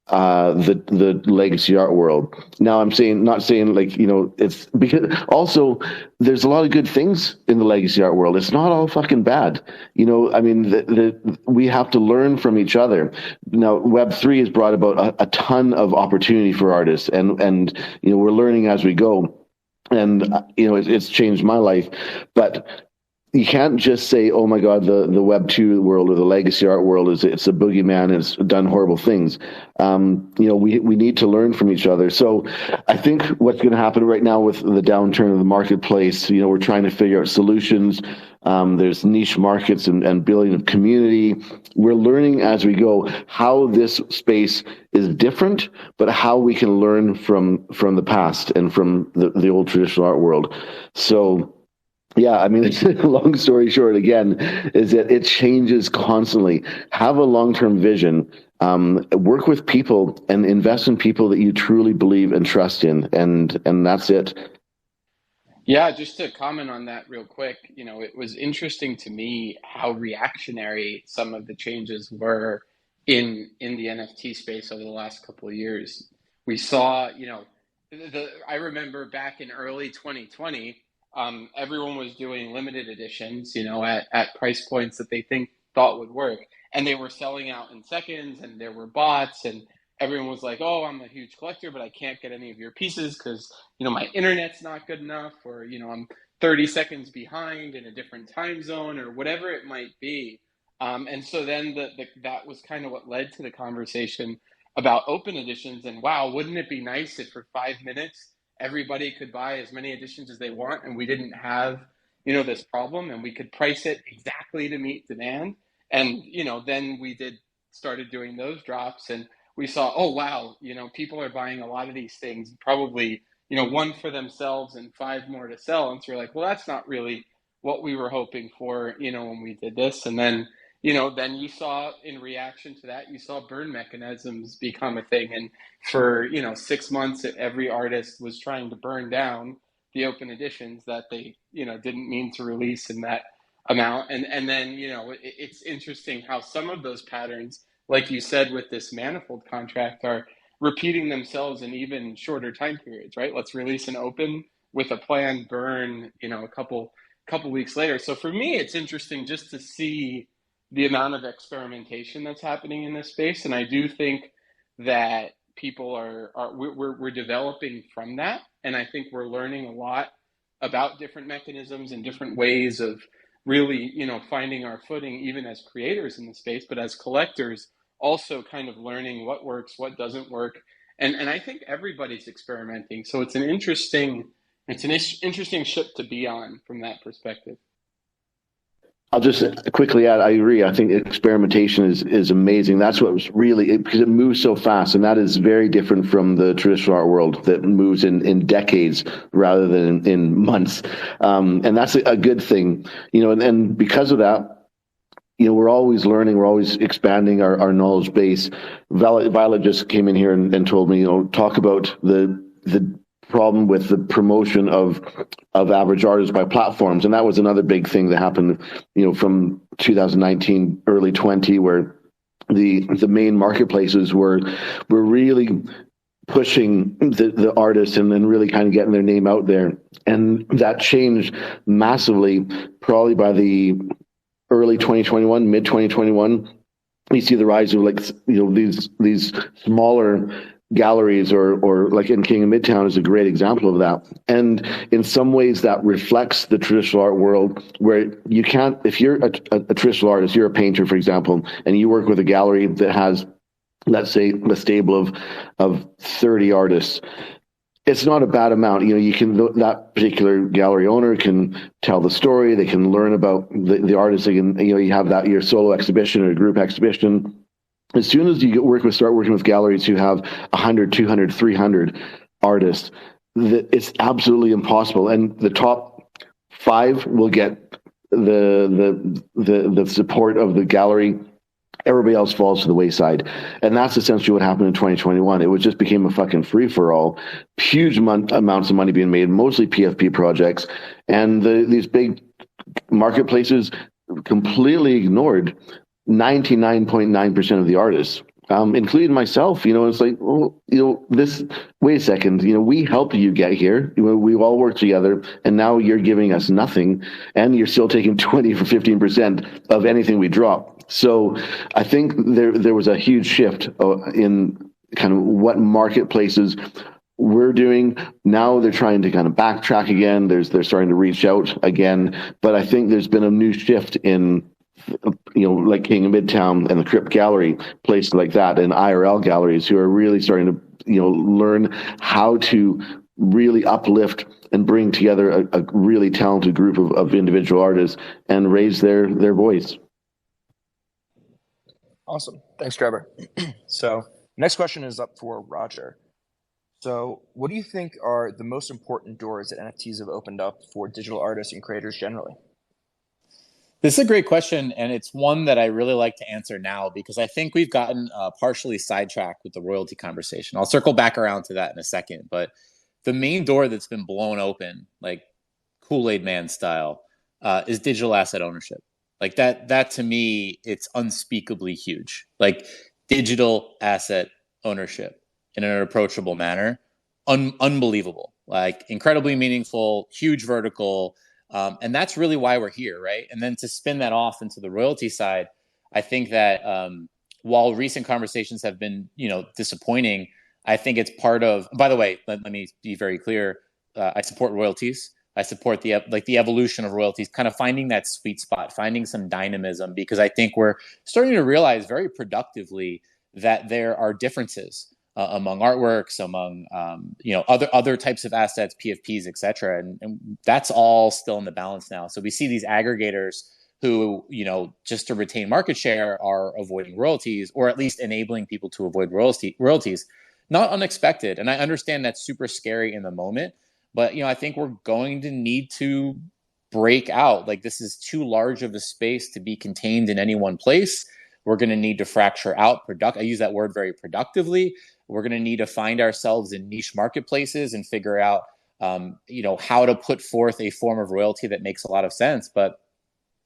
the legacy art world. Now, I'm not saying like, it's because also there's a lot of good things in the legacy art world. It's not all fucking bad. I mean, we have to learn from each other. Now, Web3 has brought about a ton of opportunity for artists, and we're learning as we go. And, it's changed my life, but you can't just say, oh my God, the Web2 world or the legacy art world it's a boogeyman and it's done horrible things. We need to learn from each other. So I think what's going to happen right now with the downturn of the marketplace, we're trying to figure out solutions. There's niche markets and building of community. We're learning as we go how this space is different, but how we can learn from the past and from the old traditional art world. So, yeah, I mean, long story short, again, is that it changes constantly. Have a long-term vision. Work with people and invest in people that you truly believe and trust in, and that's it. Yeah, just to comment on that real quick, it was interesting to me how reactionary some of the changes were in the NFT space over the last couple of years. We saw, I remember back in early 2020, everyone was doing limited editions, at price points that they thought would work, and they were selling out in seconds, and there were bots, and everyone was like, "Oh, I'm a huge collector, but I can't get any of your pieces because my internet's not good enough, or I'm 30 seconds behind in a different time zone, or whatever it might be." And so then that was kind of what led to the conversation about open editions. And wow, wouldn't it be nice if for 5 minutes everybody could buy as many editions as they want, and we didn't have this problem, and we could price it exactly to meet demand. And then we started doing those drops, and we saw, oh wow, people are buying a lot of these things, probably one for themselves and five more to sell. And so we're like, well, that's not really what we were hoping for, when we did this. And then then you saw, in reaction to that, you saw burn mechanisms become a thing. And for, 6 months, every artist was trying to burn down the open editions that they, didn't mean to release in that amount. And then, it's interesting how some of those patterns, like you said, with this manifold contract, are repeating themselves in even shorter time periods, right? Let's release an open with a planned burn, a couple weeks later. So for me, it's interesting just to see the amount of experimentation that's happening in this space. And I do think that people we're developing from that. And I think we're learning a lot about different mechanisms and different ways of really, finding our footing, even as creators in the space, but as collectors, also kind of learning what works, what doesn't work. And I think everybody's experimenting. So it's an interesting ship to be on from that perspective. I'll just quickly add, I agree. I think experimentation is amazing. That's what was really, because it moves so fast, and that is very different from the traditional art world that moves in decades rather than in months. And that's a good thing, and because of that, we're always learning, we're always expanding our knowledge base. Violet just came in here and told me, talk about the problem with the promotion of average artists by platforms. And that was another big thing that happened, from 2019, early 20, where the main marketplaces were really pushing the artists and then really kind of getting their name out there. And that changed massively, probably by the early 2021, mid 2021. We see the rise of these smaller galleries, or like in King of Midtown is a great example of that. And in some ways that reflects the traditional art world, where you can't, if you're a traditional artist, you're a painter, for example, and you work with a gallery that has, let's say, a stable of 30 artists. It's not a bad amount. That particular gallery owner can tell the story. They can learn about the artist. They can, you have that your solo exhibition or a group exhibition. As soon as you start working with galleries who have 100, 200, 300 artists, it's absolutely impossible. And the top 5 will get the support of the gallery. Everybody else falls to the wayside. And that's essentially what happened in 2021. It just became a fucking free-for-all. Huge amounts of money being made, mostly PFP projects. And these big marketplaces completely ignored 99.9% of the artists, including myself. It's like, well, wait a second, we helped you get here. We all worked together, and now you're giving us nothing, and you're still taking 20 or 15% of anything we drop. So I think there was a huge shift in kind of what marketplaces we're doing. Now they're trying to kind of backtrack again. They're starting to reach out again. But I think there's been a new shift in, like King of Midtown and the Crypt Gallery, places like that, and IRL galleries who are really starting to, learn how to really uplift and bring together a really talented group of individual artists and raise their voice. Awesome. Thanks, Trevor. So next question is up for Roger. So what do you think are the most important doors that NFTs have opened up for digital artists and creators generally? This is a great question, and it's one that I really like to answer now because I think we've gotten partially sidetracked with the royalty conversation. I'll circle back around to that in a second, but the main door that's been blown open, like Kool-Aid Man style, is digital asset ownership. Like that to me, it's unspeakably huge. Like digital asset ownership in an approachable manner. Unbelievable, like incredibly meaningful, huge vertical. And that's really why we're here, right? And then to spin that off into the royalty side, I think that while recent conversations have been, disappointing, I think it's part of. By the way, let me be very clear. I support royalties. I support the evolution of royalties, kind of finding that sweet spot, finding some dynamism, because I think we're starting to realize very productively that there are differences among artworks, among other types of assets, PFPs, etc. And that's all still in the balance now. So we see these aggregators who, just to retain market share, are avoiding royalties, or at least enabling people to avoid royalties. Not unexpected, and I understand that's super scary in the moment. But, I think we're going to need to break out. Like, this is too large of a space to be contained in any one place. We're going to need to fracture out. I use that word very productively. We're going to need to find ourselves in niche marketplaces and figure out, how to put forth a form of royalty that makes a lot of sense. But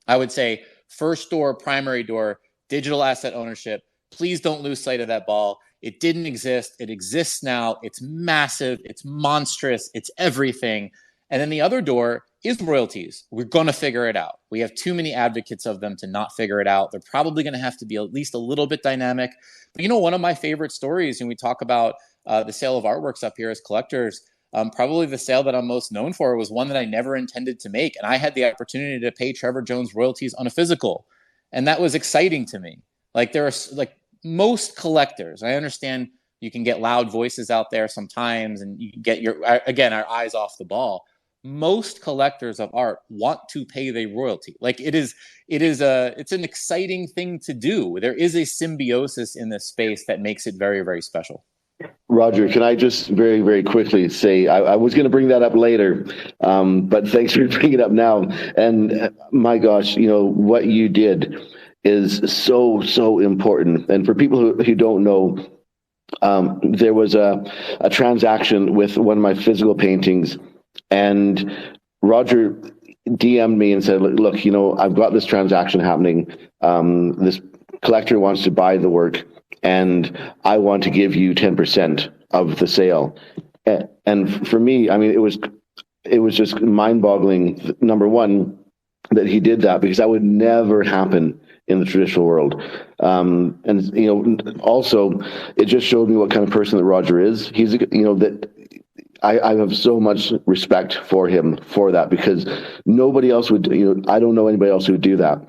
I would say first door, primary door, digital asset ownership. Please don't lose sight of that ball. It didn't exist. It exists now. It's massive. It's monstrous. It's everything. And then the other door is royalties. We're going to figure it out. We have too many advocates of them to not figure it out. They're probably going to have to be at least a little bit dynamic. But, one of my favorite stories, when we talk about the sale of artworks up here as collectors, probably the sale that I'm most known for was one that I never intended to make. And I had the opportunity to pay Trevor Jones royalties on a physical. And that was exciting to me. Like, there are most collectors, I understand you can get loud voices out there sometimes, and you can get our eyes off the ball. Most collectors of art want to pay their royalty. Like, it's an exciting thing to do. There is a symbiosis in this space that makes it very, very special. Roger, can I just very, very quickly say, I was going to bring that up later, but thanks for bringing it up now. And my gosh, what you did is so, so important. And for people who don't know, there was a transaction with one of my physical paintings, and Roger DM'd me and said, look, I've got this transaction happening. This collector wants to buy the work, and I want to give you 10% of the sale. And for me, it was just mind-boggling, number one, that he did that, because that would never happen in the traditional world. And also it just showed me what kind of person that Roger is. He's, that I have so much respect for him for that, because nobody else would, I don't know anybody else who would do that.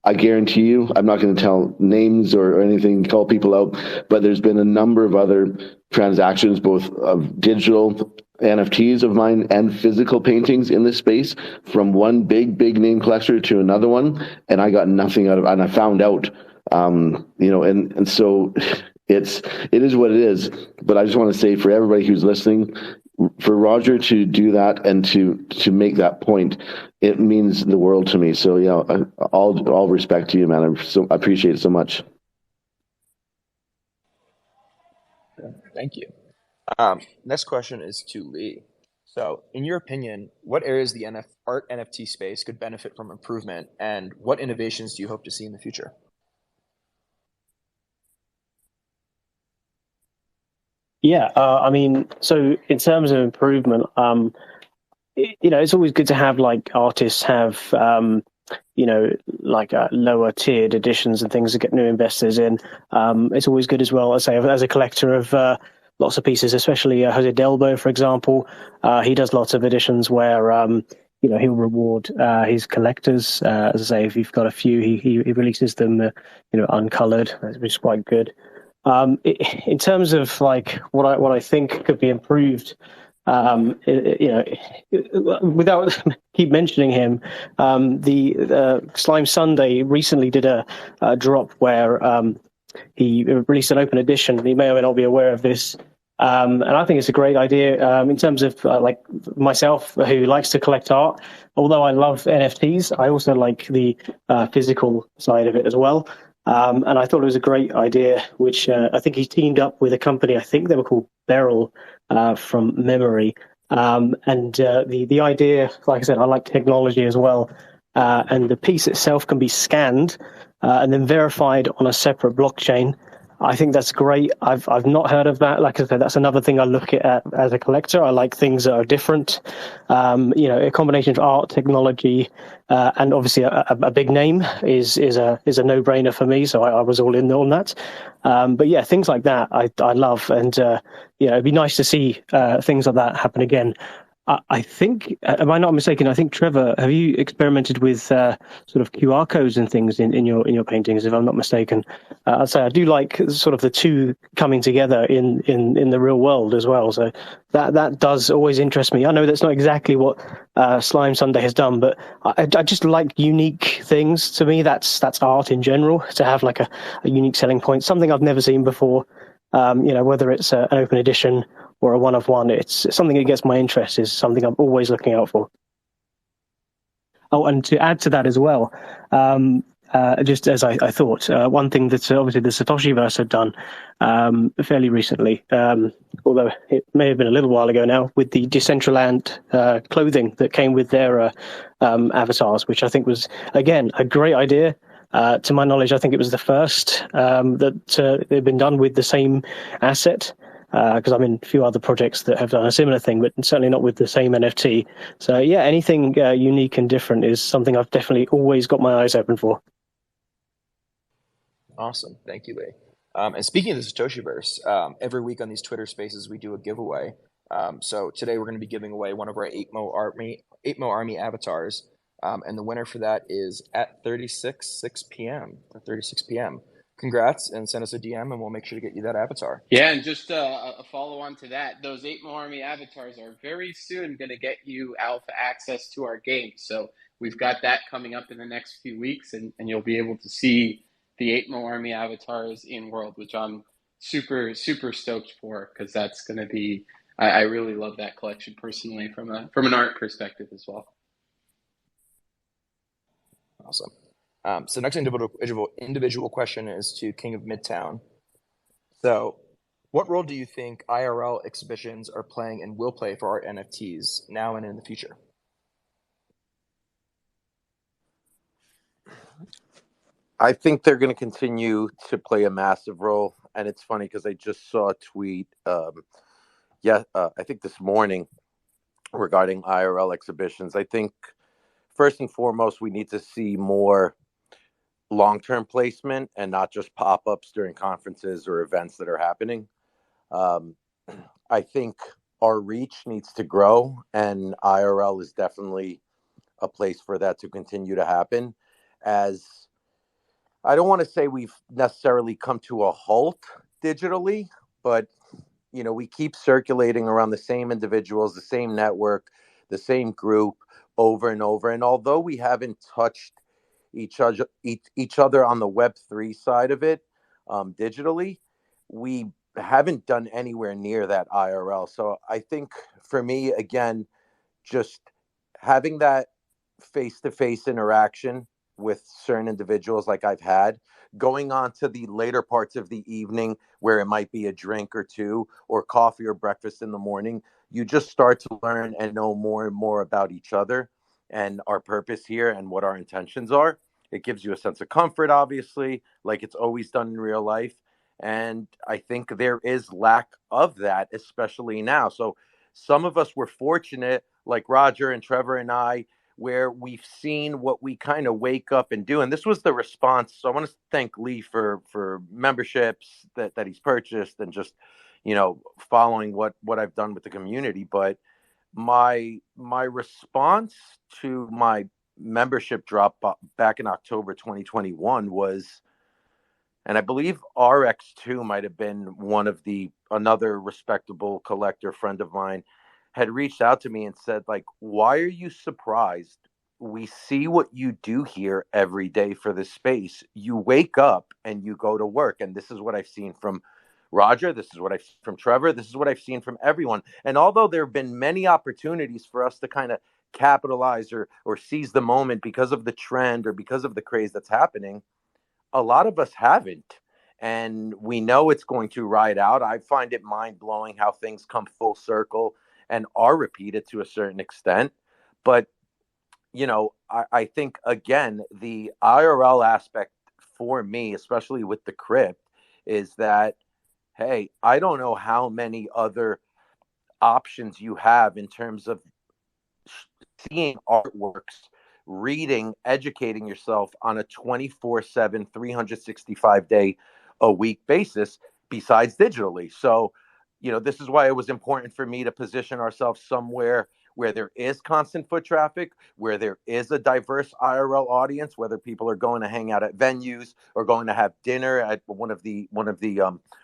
I guarantee you, I'm not going to tell names or anything, call people out, but there's been a number of other transactions, both of digital NFTs of mine and physical paintings in this space, from one big name collector to another one, and I got nothing out of it. And I found out, and so it is what it is. But I just want to say, for everybody who's listening, for Roger to do that and to make that point, it means the world to me. So all respect to you, man. I appreciate it so much. Thank you. Next question is to Lee. So, in your opinion, what areas of the art NFT space could benefit from improvement, and what innovations do you hope to see in the future? Yeah, so in terms of improvement, it's always good to have artists have, lower tiered editions and things to get new investors in. It's always good as well, as a collector of lots of pieces, especially Jose Delbo, for example. He does lots of editions where, he'll reward his collectors. As I say, if you've got a few, he releases them, uncolored, which is quite good. In terms of what I think could be improved, without keep mentioning him, the Slime Sunday recently did a drop where he released an open edition. He may or may not be aware of this, and I think it's a great idea. In terms of myself, who likes to collect art, although I love NFTs, I also like the physical side of it as well. And I thought it was a great idea, which I think he teamed up with a company. I think they were called Beryl, from memory. And the idea, like I said, I like technology as well. And the piece itself can be scanned and then verified on a separate blockchain. I think that's great. I've not heard of that. Like I said, that's another thing I look at as a collector. I like things that are different. A combination of art, technology, and obviously a big name is a no-brainer for me. So I was all in on that. But yeah, things like that I love, and it'd be nice to see things like that happen again. I think, am I not mistaken? I think Trevor, have you experimented with sort of QR codes and things in your paintings? If I'm not mistaken, I'd say I do like sort of the two coming together in the real world as well. So that does always interest me. I know that's not exactly what Slime Sunday has done, but I just like unique things. To me, that's art in general. To have like a unique selling point, something I've never seen before. Whether it's an open edition or a one-of-one, it's something that gets my interest, is something I'm always looking out for. Oh, and to add to that as well, just as I thought, one thing that obviously the Satoshiverse had done fairly recently, although it may have been a little while ago now, with the Decentraland clothing that came with their avatars, which I think was, again, a great idea. To my knowledge, I think it was the first that they've been done with the same asset, because I'm in a few other projects that have done a similar thing, but certainly not with the same NFT. So yeah, anything unique and different is something I've definitely always got my eyes open for. Awesome. Thank you, Lee. And speaking of the Satoshiverse, every week on these Twitter Spaces, we do a giveaway. So today we're going to be giving away one of our 8mo Army avatars. And the winner for that is at 6 p.m. Congrats, and send us a DM, and we'll make sure to get you that avatar. Yeah, and just a follow on to that, those 8mo Army avatars are very soon going to get you alpha access to our game. So we've got that coming up in the next few weeks, and you'll be able to see the 8mo Army avatars in world, which I'm super, super stoked for, because that's going to be, I really love that collection personally from an art perspective as well. Awesome. So next individual question is to King of Midtown. So what role do you think IRL exhibitions are playing and will play for our NFTs now and in the future? I think they're going to continue to play a massive role. And it's funny because I just saw a tweet, I think this morning, regarding IRL exhibitions. I think first and foremost, we need to see more long-term placement and not just pop-ups during conferences or events that are happening. I think our reach needs to grow, and IRL is definitely a place for that to continue to happen. As I don't want to say we've necessarily come to a halt digitally, but we keep circulating around the same individuals, the same network, the same group over and over. And although we haven't touched each other on the Web3 side of it digitally, we haven't done anywhere near that IRL. So I think for me, again, just having that face-to-face interaction with certain individuals like I've had, going on to the later parts of the evening where it might be a drink or two or coffee or breakfast in the morning, you just start to learn and know more and more about each other and our purpose here and what our intentions are. It gives you a sense of comfort, obviously, like it's always done in real life. And I think there is lack of that, especially now. So some of us were fortunate, like Roger and Trevor and I, where we've seen what we kind of wake up and do. And this was the response. So I want to thank Lee for memberships that he's purchased and just, following what I've done with the community. But my response to my membership drop back in October 2021 was, and I believe RX2 might have been another respectable collector friend of mine had reached out to me and said, like, why are you surprised? We see what you do here every day for this space. You wake up and you go to work. And this is what I've seen from Roger. This is what I've seen from Trevor. This is what I've seen from everyone. And although there have been many opportunities for us to kind of capitalize or seize the moment because of the trend or because of the craze that's happening, a lot of us haven't. And we know it's going to ride out. I find it mind-blowing how things come full circle and are repeated to a certain extent. But, I think, again, the IRL aspect for me, especially with the crypt, is that, hey, I don't know how many other options you have in terms of seeing artworks, reading, educating yourself on a 24/7, 365-day a week basis besides digitally. So, this is why it was important for me to position ourselves somewhere where there is constant foot traffic, where there is a diverse IRL audience, whether people are going to hang out at venues or going to have dinner at one of the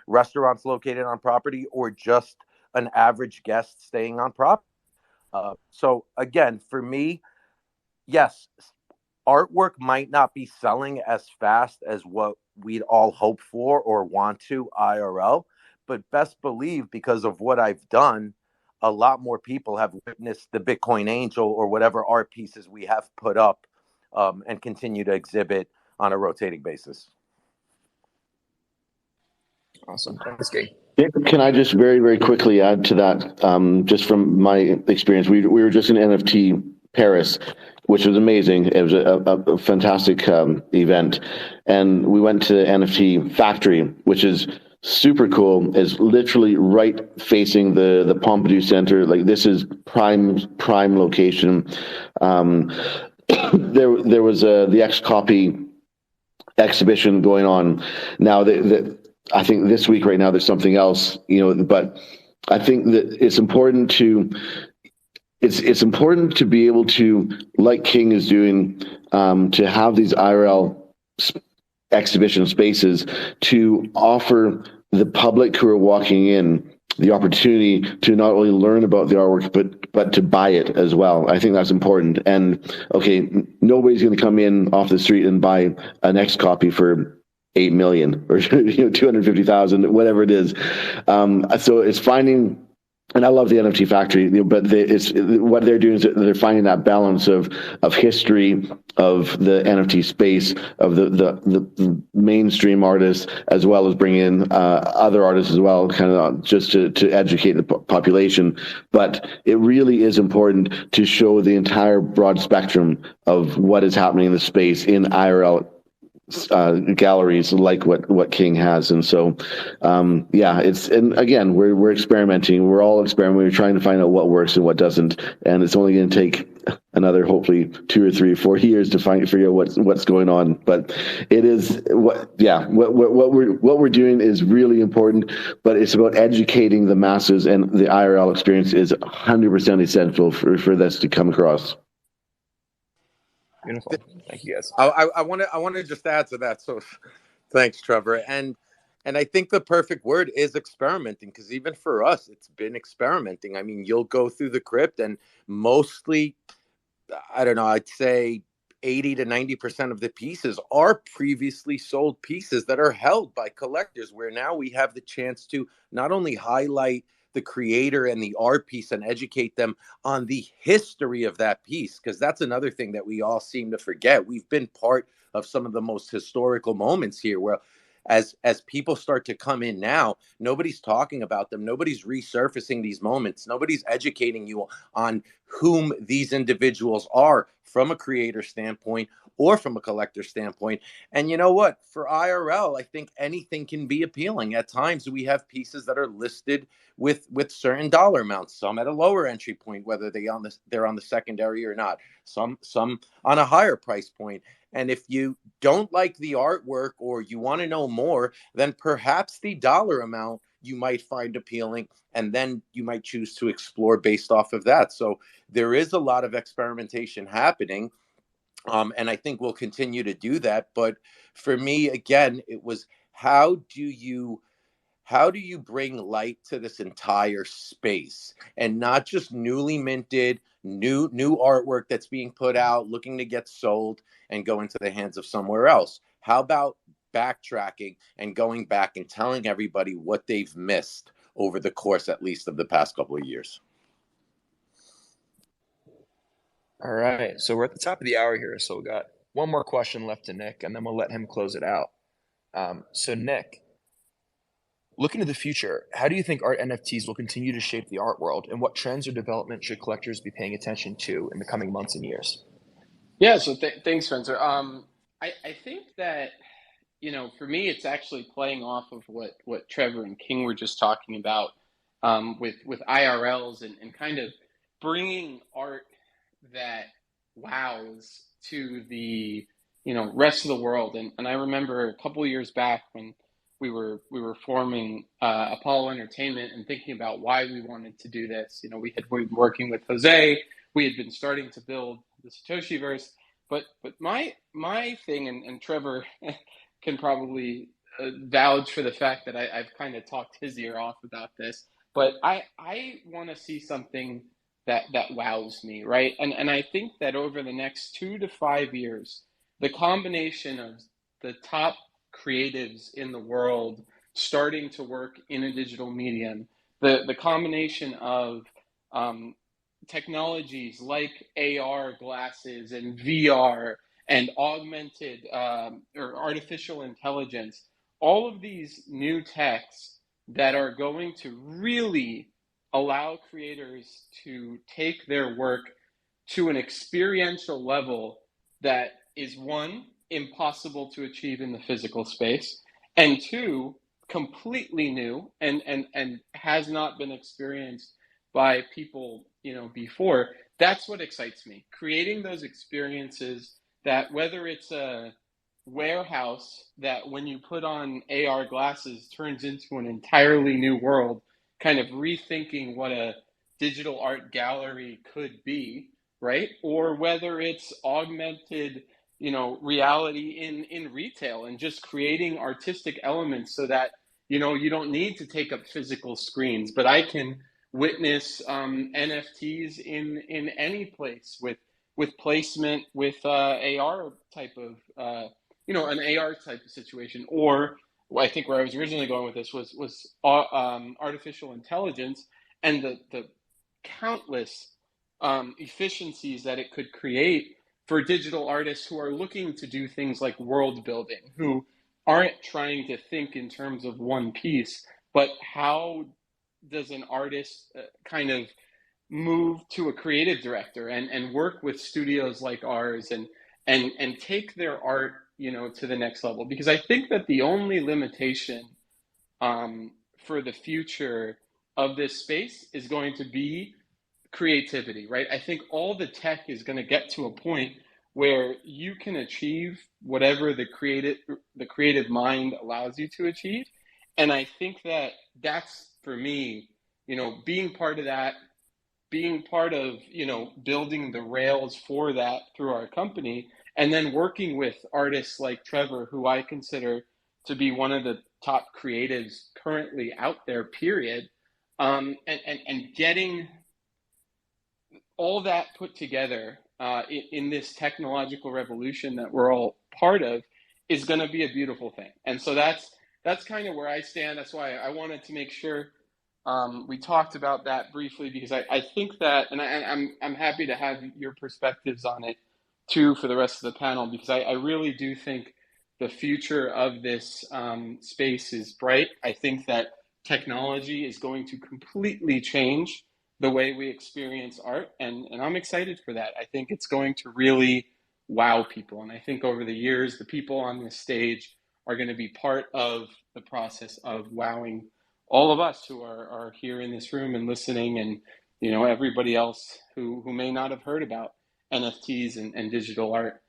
restaurants located on property, or just an average guest staying on property. So again, for me, yes, artwork might not be selling as fast as what we'd all hope for or want to IRL, but best believe, because of what I've done, a lot more people have witnessed the Bitcoin Angel or whatever art pieces we have put up, and continue to exhibit on a rotating basis. Awesome. Thanks, Gabe. Can I just very, very quickly add to that? Just from my experience, we were just in NFT Paris, which was amazing. It was a fantastic event. And we went to NFT Factory, which is super cool. It's literally right facing the Pompidou Center. Like, this is prime location. There was the X-Copy exhibition going on. Now, I think this week right now there's something else, but I think that it's important to be able to, like King is doing, to have these IRL exhibition spaces to offer the public who are walking in the opportunity to not only learn about the artwork, but to buy it as well. I think that's important. And okay, nobody's going to come in off the street and buy an X copy for 8 million or 250,000, whatever it is. So it's finding, and I love the NFT Factory, but what they're doing is they're finding that balance of history of the NFT space, of the mainstream artists, as well as bringing in other artists as well, kind of just to educate the population. But it really is important to show the entire broad spectrum of what is happening in the space in IRL galleries like what King has. And so and again, we're experimenting, we're all experimenting, we're trying to find out what works and what doesn't, and it's only going to take another hopefully 2 or 3 or 4 years to figure out what's going on. But it is what we're doing is really important, but it's about educating the masses, and the IRL experience is 100% essential for this to come across. Beautiful. Thank you, guys. I want to just add to that. So thanks, Trevor. And I think the perfect word is experimenting, because even for us, it's been experimenting. I mean, you'll go through the crypt, and mostly, I don't know, I'd say 80 to 90% of the pieces are previously sold pieces that are held by collectors, where now we have the chance to not only highlight the creator and the art piece and educate them on the history of that piece, because that's another thing that we all seem to forget. We've been part of some of the most historical moments here, where as people start to come in now, nobody's talking about them, nobody's resurfacing these moments, nobody's educating you on whom these individuals are from a creator standpoint or from a collector standpoint. And you know what? For IRL, I think anything can be appealing. At times we have pieces that are listed with certain dollar amounts, some at a lower entry point, whether they're on the secondary or not, some on a higher price point. And if you don't like the artwork or you want to know more, then perhaps the dollar amount you might find appealing, and then you might choose to explore based off of that. So there is a lot of experimentation happening, and I think we'll continue to do that. But for me, again, it was how do you bring light to this entire space, and not just newly minted, new artwork that's being put out, looking to get sold and go into the hands of somewhere else? How about backtracking and going back and telling everybody what they've missed over the course, at least, of the past couple of years? All right. So we're at the top of the hour here. So we got one more question left to Nick, and then we'll let him close it out. So Nick, looking to the future, how do you think art NFTs will continue to shape the art world, and what trends or development should collectors be paying attention to in the coming months and years? Yeah, so thanks, Spencer. I think that, for me, it's actually playing off of what Trevor and King were just talking about, with IRLs and kind of bringing art that wows to the rest of the world. And I remember a couple of years back when we were forming Apollo Entertainment and thinking about why we wanted to do this. We had been working with Jose. We had been starting to build the Satoshiverse. But my thing, and Trevor can probably vouch for the fact that I've kind of talked his ear off about this. But I want to see something that wows me, right? And I think that over the next 2 to 5 years, the combination of the top creatives in the world starting to work in a digital medium, the combination of technologies like AR glasses and VR and augmented or artificial intelligence, all of these new techs that are going to really allow creators to take their work to an experiential level that is, one, impossible to achieve in the physical space, and two, completely new and has not been experienced by people before. That's what excites me, creating those experiences that, whether it's a warehouse that when you put on AR glasses turns into an entirely new world, kind of rethinking what a digital art gallery could be, right? Or whether it's augmented reality in retail and just creating artistic elements so that you don't need to take up physical screens, but I can witness NFTs in any place with placement with AR type of an AR type of situation. Or I think where I was originally going with this was artificial intelligence and the countless efficiencies that it could create for digital artists who are looking to do things like world building, who aren't trying to think in terms of one piece, but how does an artist kind of move to a creative director and work with studios like ours and take their art to the next level. Because I think that the only limitation for the future of this space is going to be creativity, right? I think all the tech is going to get to a point where you can achieve whatever the creative mind allows you to achieve. And I think that that's, for me, being part of that, being part of building the rails for that through our company, and then working with artists like Trevor, who I consider to be one of the top creatives currently out there, period. And getting all that put together in this technological revolution that we're all part of is going to be a beautiful thing. And so that's kind of where I stand. That's why I wanted to make sure we talked about that briefly, because I think that, and I'm happy to have your perspectives on it too for the rest of the panel, because I really do think the future of this space is bright. I think that technology is going to completely change the way we experience art, and I'm excited for that. I think it's going to really wow people, and I think over the years, the people on this stage are going to be part of the process of wowing all of us who are here in this room and listening, and everybody else who may not have heard about NFTs and digital art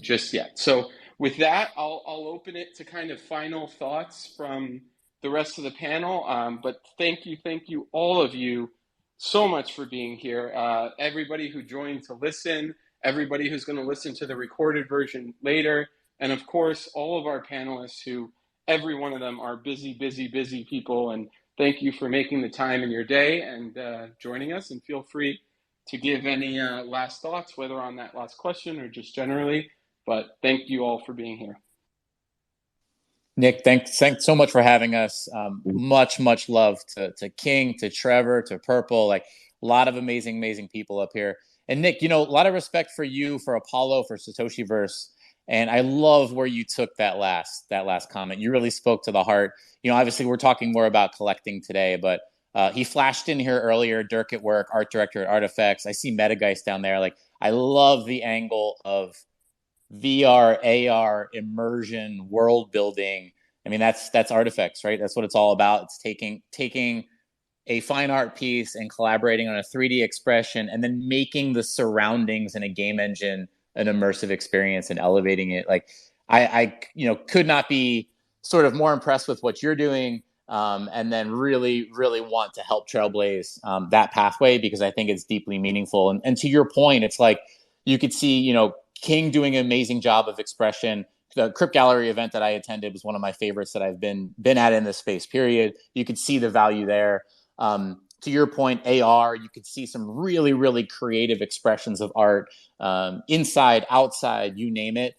just yet. So with that, I'll open it to kind of final thoughts from the rest of the panel. But thank you, all of you, so much for being here. Everybody who joined to listen, everybody who's going to listen to the recorded version later, and of course, all of our panelists who, every one of them are busy people. And thank you for making the time in your day and joining us. And feel free to give any last thoughts, whether on that last question or just generally. But thank you all for being here. Nick, thanks so much for having us. Much love to King, to Trevor, to Purple. Like, a lot of amazing people up here. And Nick, a lot of respect for you, for Apollo, for Satoshiverse. And I love where you took that last comment. You really spoke to the heart. Obviously we're talking more about collecting today, but he flashed in here earlier, Dirk at work, art director at Artifacts. I see Metageist down there. Like, I love the angle of VR, AR, immersion, world building. I mean, that's Artifacts, right? That's what it's all about. It's taking a fine art piece and collaborating on a 3D expression, and then making the surroundings in a game engine an immersive experience and elevating it. Like I could not be sort of more impressed with what you're doing, and then really, really want to help trailblaze that pathway, because I think it's deeply meaningful. And to your point, it's like you could see, King doing an amazing job of expression. The Crypt Gallery event that I attended was one of my favorites that I've been at in this space, period. You could see the value there. To your point, AR, you could see some really, really creative expressions of art, inside, outside, you name it.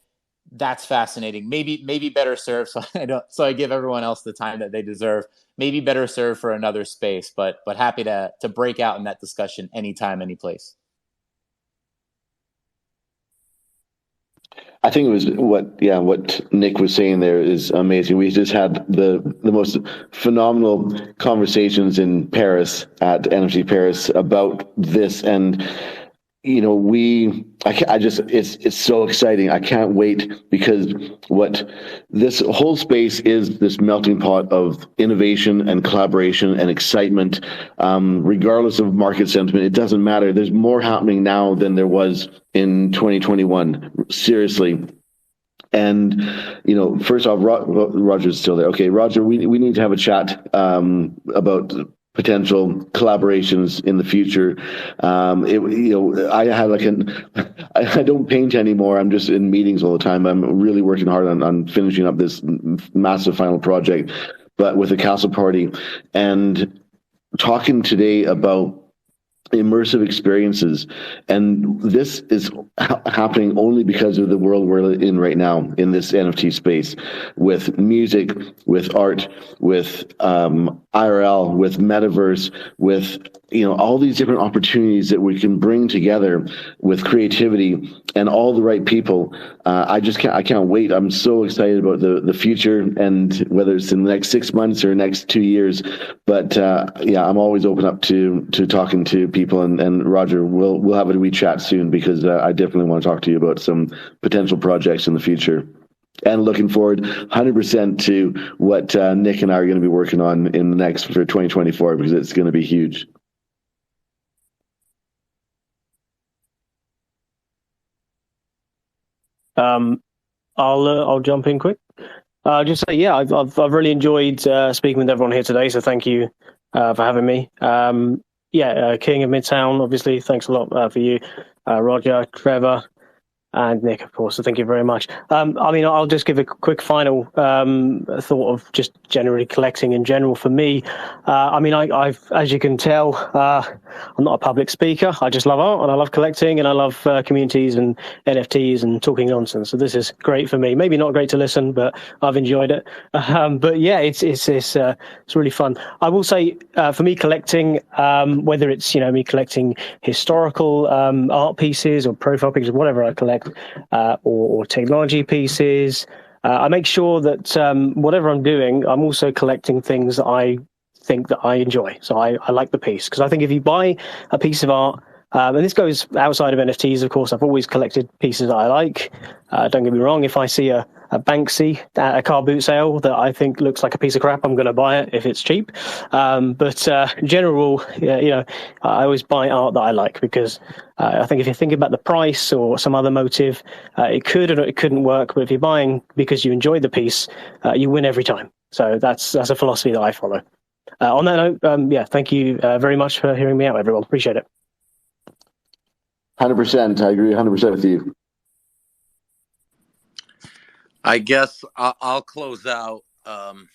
That's fascinating. Maybe better served. So I give everyone else the time that they deserve. Maybe better served for another space, but happy to break out in that discussion anytime, any place. I think it was what Nick was saying there is amazing. We just had the most phenomenal conversations in Paris at NFT Paris about this, and it's so exciting. I can't wait, because what this whole space is, this melting pot of innovation and collaboration and excitement, regardless of market sentiment. It doesn't matter. There's more happening now than there was in 2021. Seriously. And, first off, Roger's still there. Okay, Roger, we need to have a chat about potential collaborations in the future. I have I don't paint anymore. I'm just in meetings all the time. I'm really working hard on finishing up this massive final project, but with the Castle Party, and talking today about immersive experiences. And this is happening only because of the world we're in right now in this NFT space, with music, with art, with IRL, with Metaverse, with all these different opportunities that we can bring together with creativity and all the right people. I can't wait. I'm so excited about the future, and whether it's in the next 6 months or next 2 years. But I'm always open up to talking to people. And Roger, we'll have a wee chat soon, because I definitely want to talk to you about some potential projects in the future. And looking forward 100% to what Nick and I are going to be working on in the next for 2024, because it's going to be huge. I'll jump in quick. Just say, I've really enjoyed speaking with everyone here today. So thank you for having me. King of Midtown, obviously, thanks a lot for you, Roger, Trevor, and Nick, of course. So thank you very much. I'll just give a quick final thought of just generally collecting in general for me. I've, as you can tell, I'm not a public speaker. I just love art, and I love collecting, and I love communities and NFTs and talking nonsense. So this is great for me. Maybe not great to listen, but I've enjoyed it. It's really fun. I will say, for me, collecting, whether it's me collecting historical art pieces or profile pictures, whatever I collect, or technology pieces, I make sure that whatever I'm doing, I'm also collecting things that I think that I enjoy. So I like the piece, because I think if you buy a piece of art, and this goes outside of NFTs, of course, I've always collected pieces that I like. Don't get me wrong, if I see a Banksy at a car boot sale that I think looks like a piece of crap, I'm going to buy it if it's cheap. But in general, I always buy art that I like, because I think if you think about the price or some other motive, it could or it couldn't work. But if you're buying because you enjoy the piece, you win every time. So that's a philosophy that I follow. On that note, thank you very much for hearing me out, everyone. Appreciate it. 100%. I agree 100% with you. I guess I'll close out. It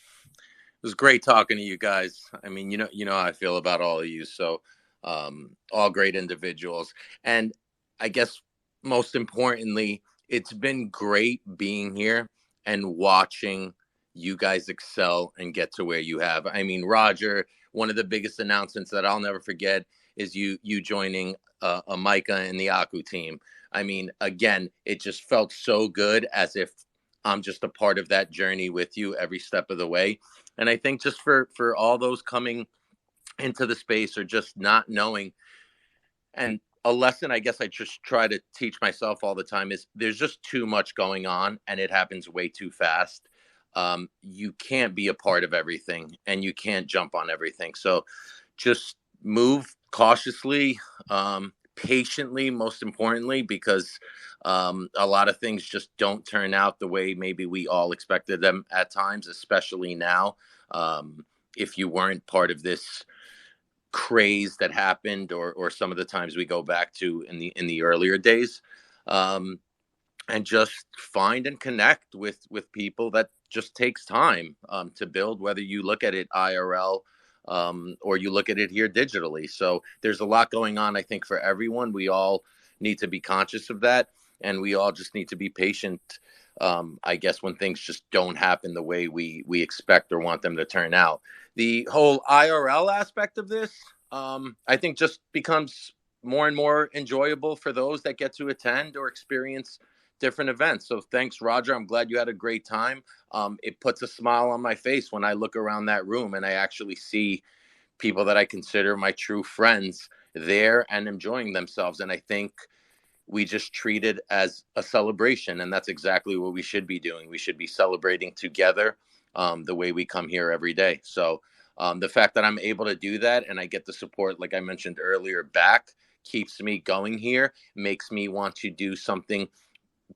was great talking to you guys. I mean, you know how I feel about all of you. So, all great individuals. And I guess most importantly, it's been great being here and watching you guys excel and get to where you have. I mean, Roger, one of the biggest announcements that I'll never forget is you joining a Micah and the Aku team. I mean, again, it just felt so good, as if I'm just a part of that journey with you every step of the way. And I think just for all those coming into the space or just not knowing, and a lesson I guess I just try to teach myself all the time is there's just too much going on and it happens way too fast. You can't be a part of everything and you can't jump on everything. So just move cautiously, patiently, most importantly, because a lot of things just don't turn out the way maybe we all expected them at times, especially now. If you weren't part of this craze that happened, or some of the times we go back to in the earlier days, and just find and connect with people. That just takes time to build, whether you look at it IRL or you look at it here digitally. So there's a lot going on, I think, for everyone. We all need to be conscious of that, and we all just need to be patient, I guess, when things just don't happen the way we expect or want them to turn out. The whole IRL aspect of this, I think, just becomes more and more enjoyable for those that get to attend or experience different events. So thanks, Roger. I'm glad you had a great time. It puts a smile on my face when I look around that room and I actually see people that I consider my true friends there and enjoying themselves. And I think we just treat it as a celebration, and that's exactly what we should be doing. We should be celebrating together, the way we come here every day. So the fact that I'm able to do that and I get the support, like I mentioned earlier, back, keeps me going here, makes me want to do something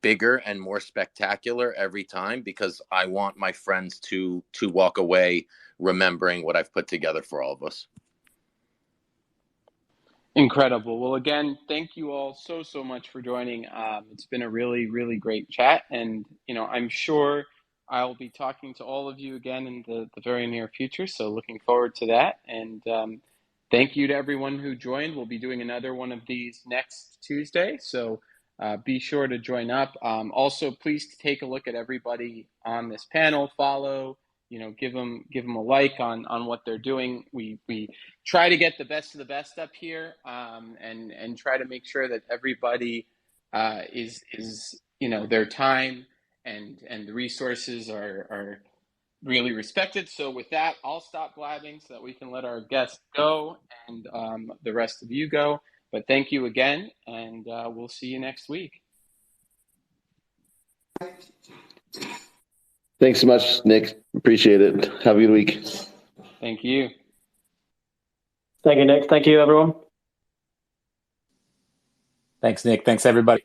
bigger and more spectacular every time, because I want my friends to walk away remembering what I've put together for all of us. Incredible. Well, again, thank you all so much for joining. It's been a really great chat, and I'm sure I'll be talking to all of you again in the very near future. So looking forward to that. And thank you to everyone who joined. We'll be doing another one of these next Tuesday. So be sure to join up. Also, please take a look at everybody on this panel. Follow. Give them a like on what they're doing. We try to get the best of the best up here, and try to make sure that everybody is their time and the resources are really respected. So with that, I'll stop blabbing so that we can let our guests go and the rest of you go. But thank you again, and we'll see you next week. Thanks so much, Nick. Appreciate it. Have a good week. Thank you. Thank you, Nick. Thank you, everyone. Thanks, Nick. Thanks, everybody.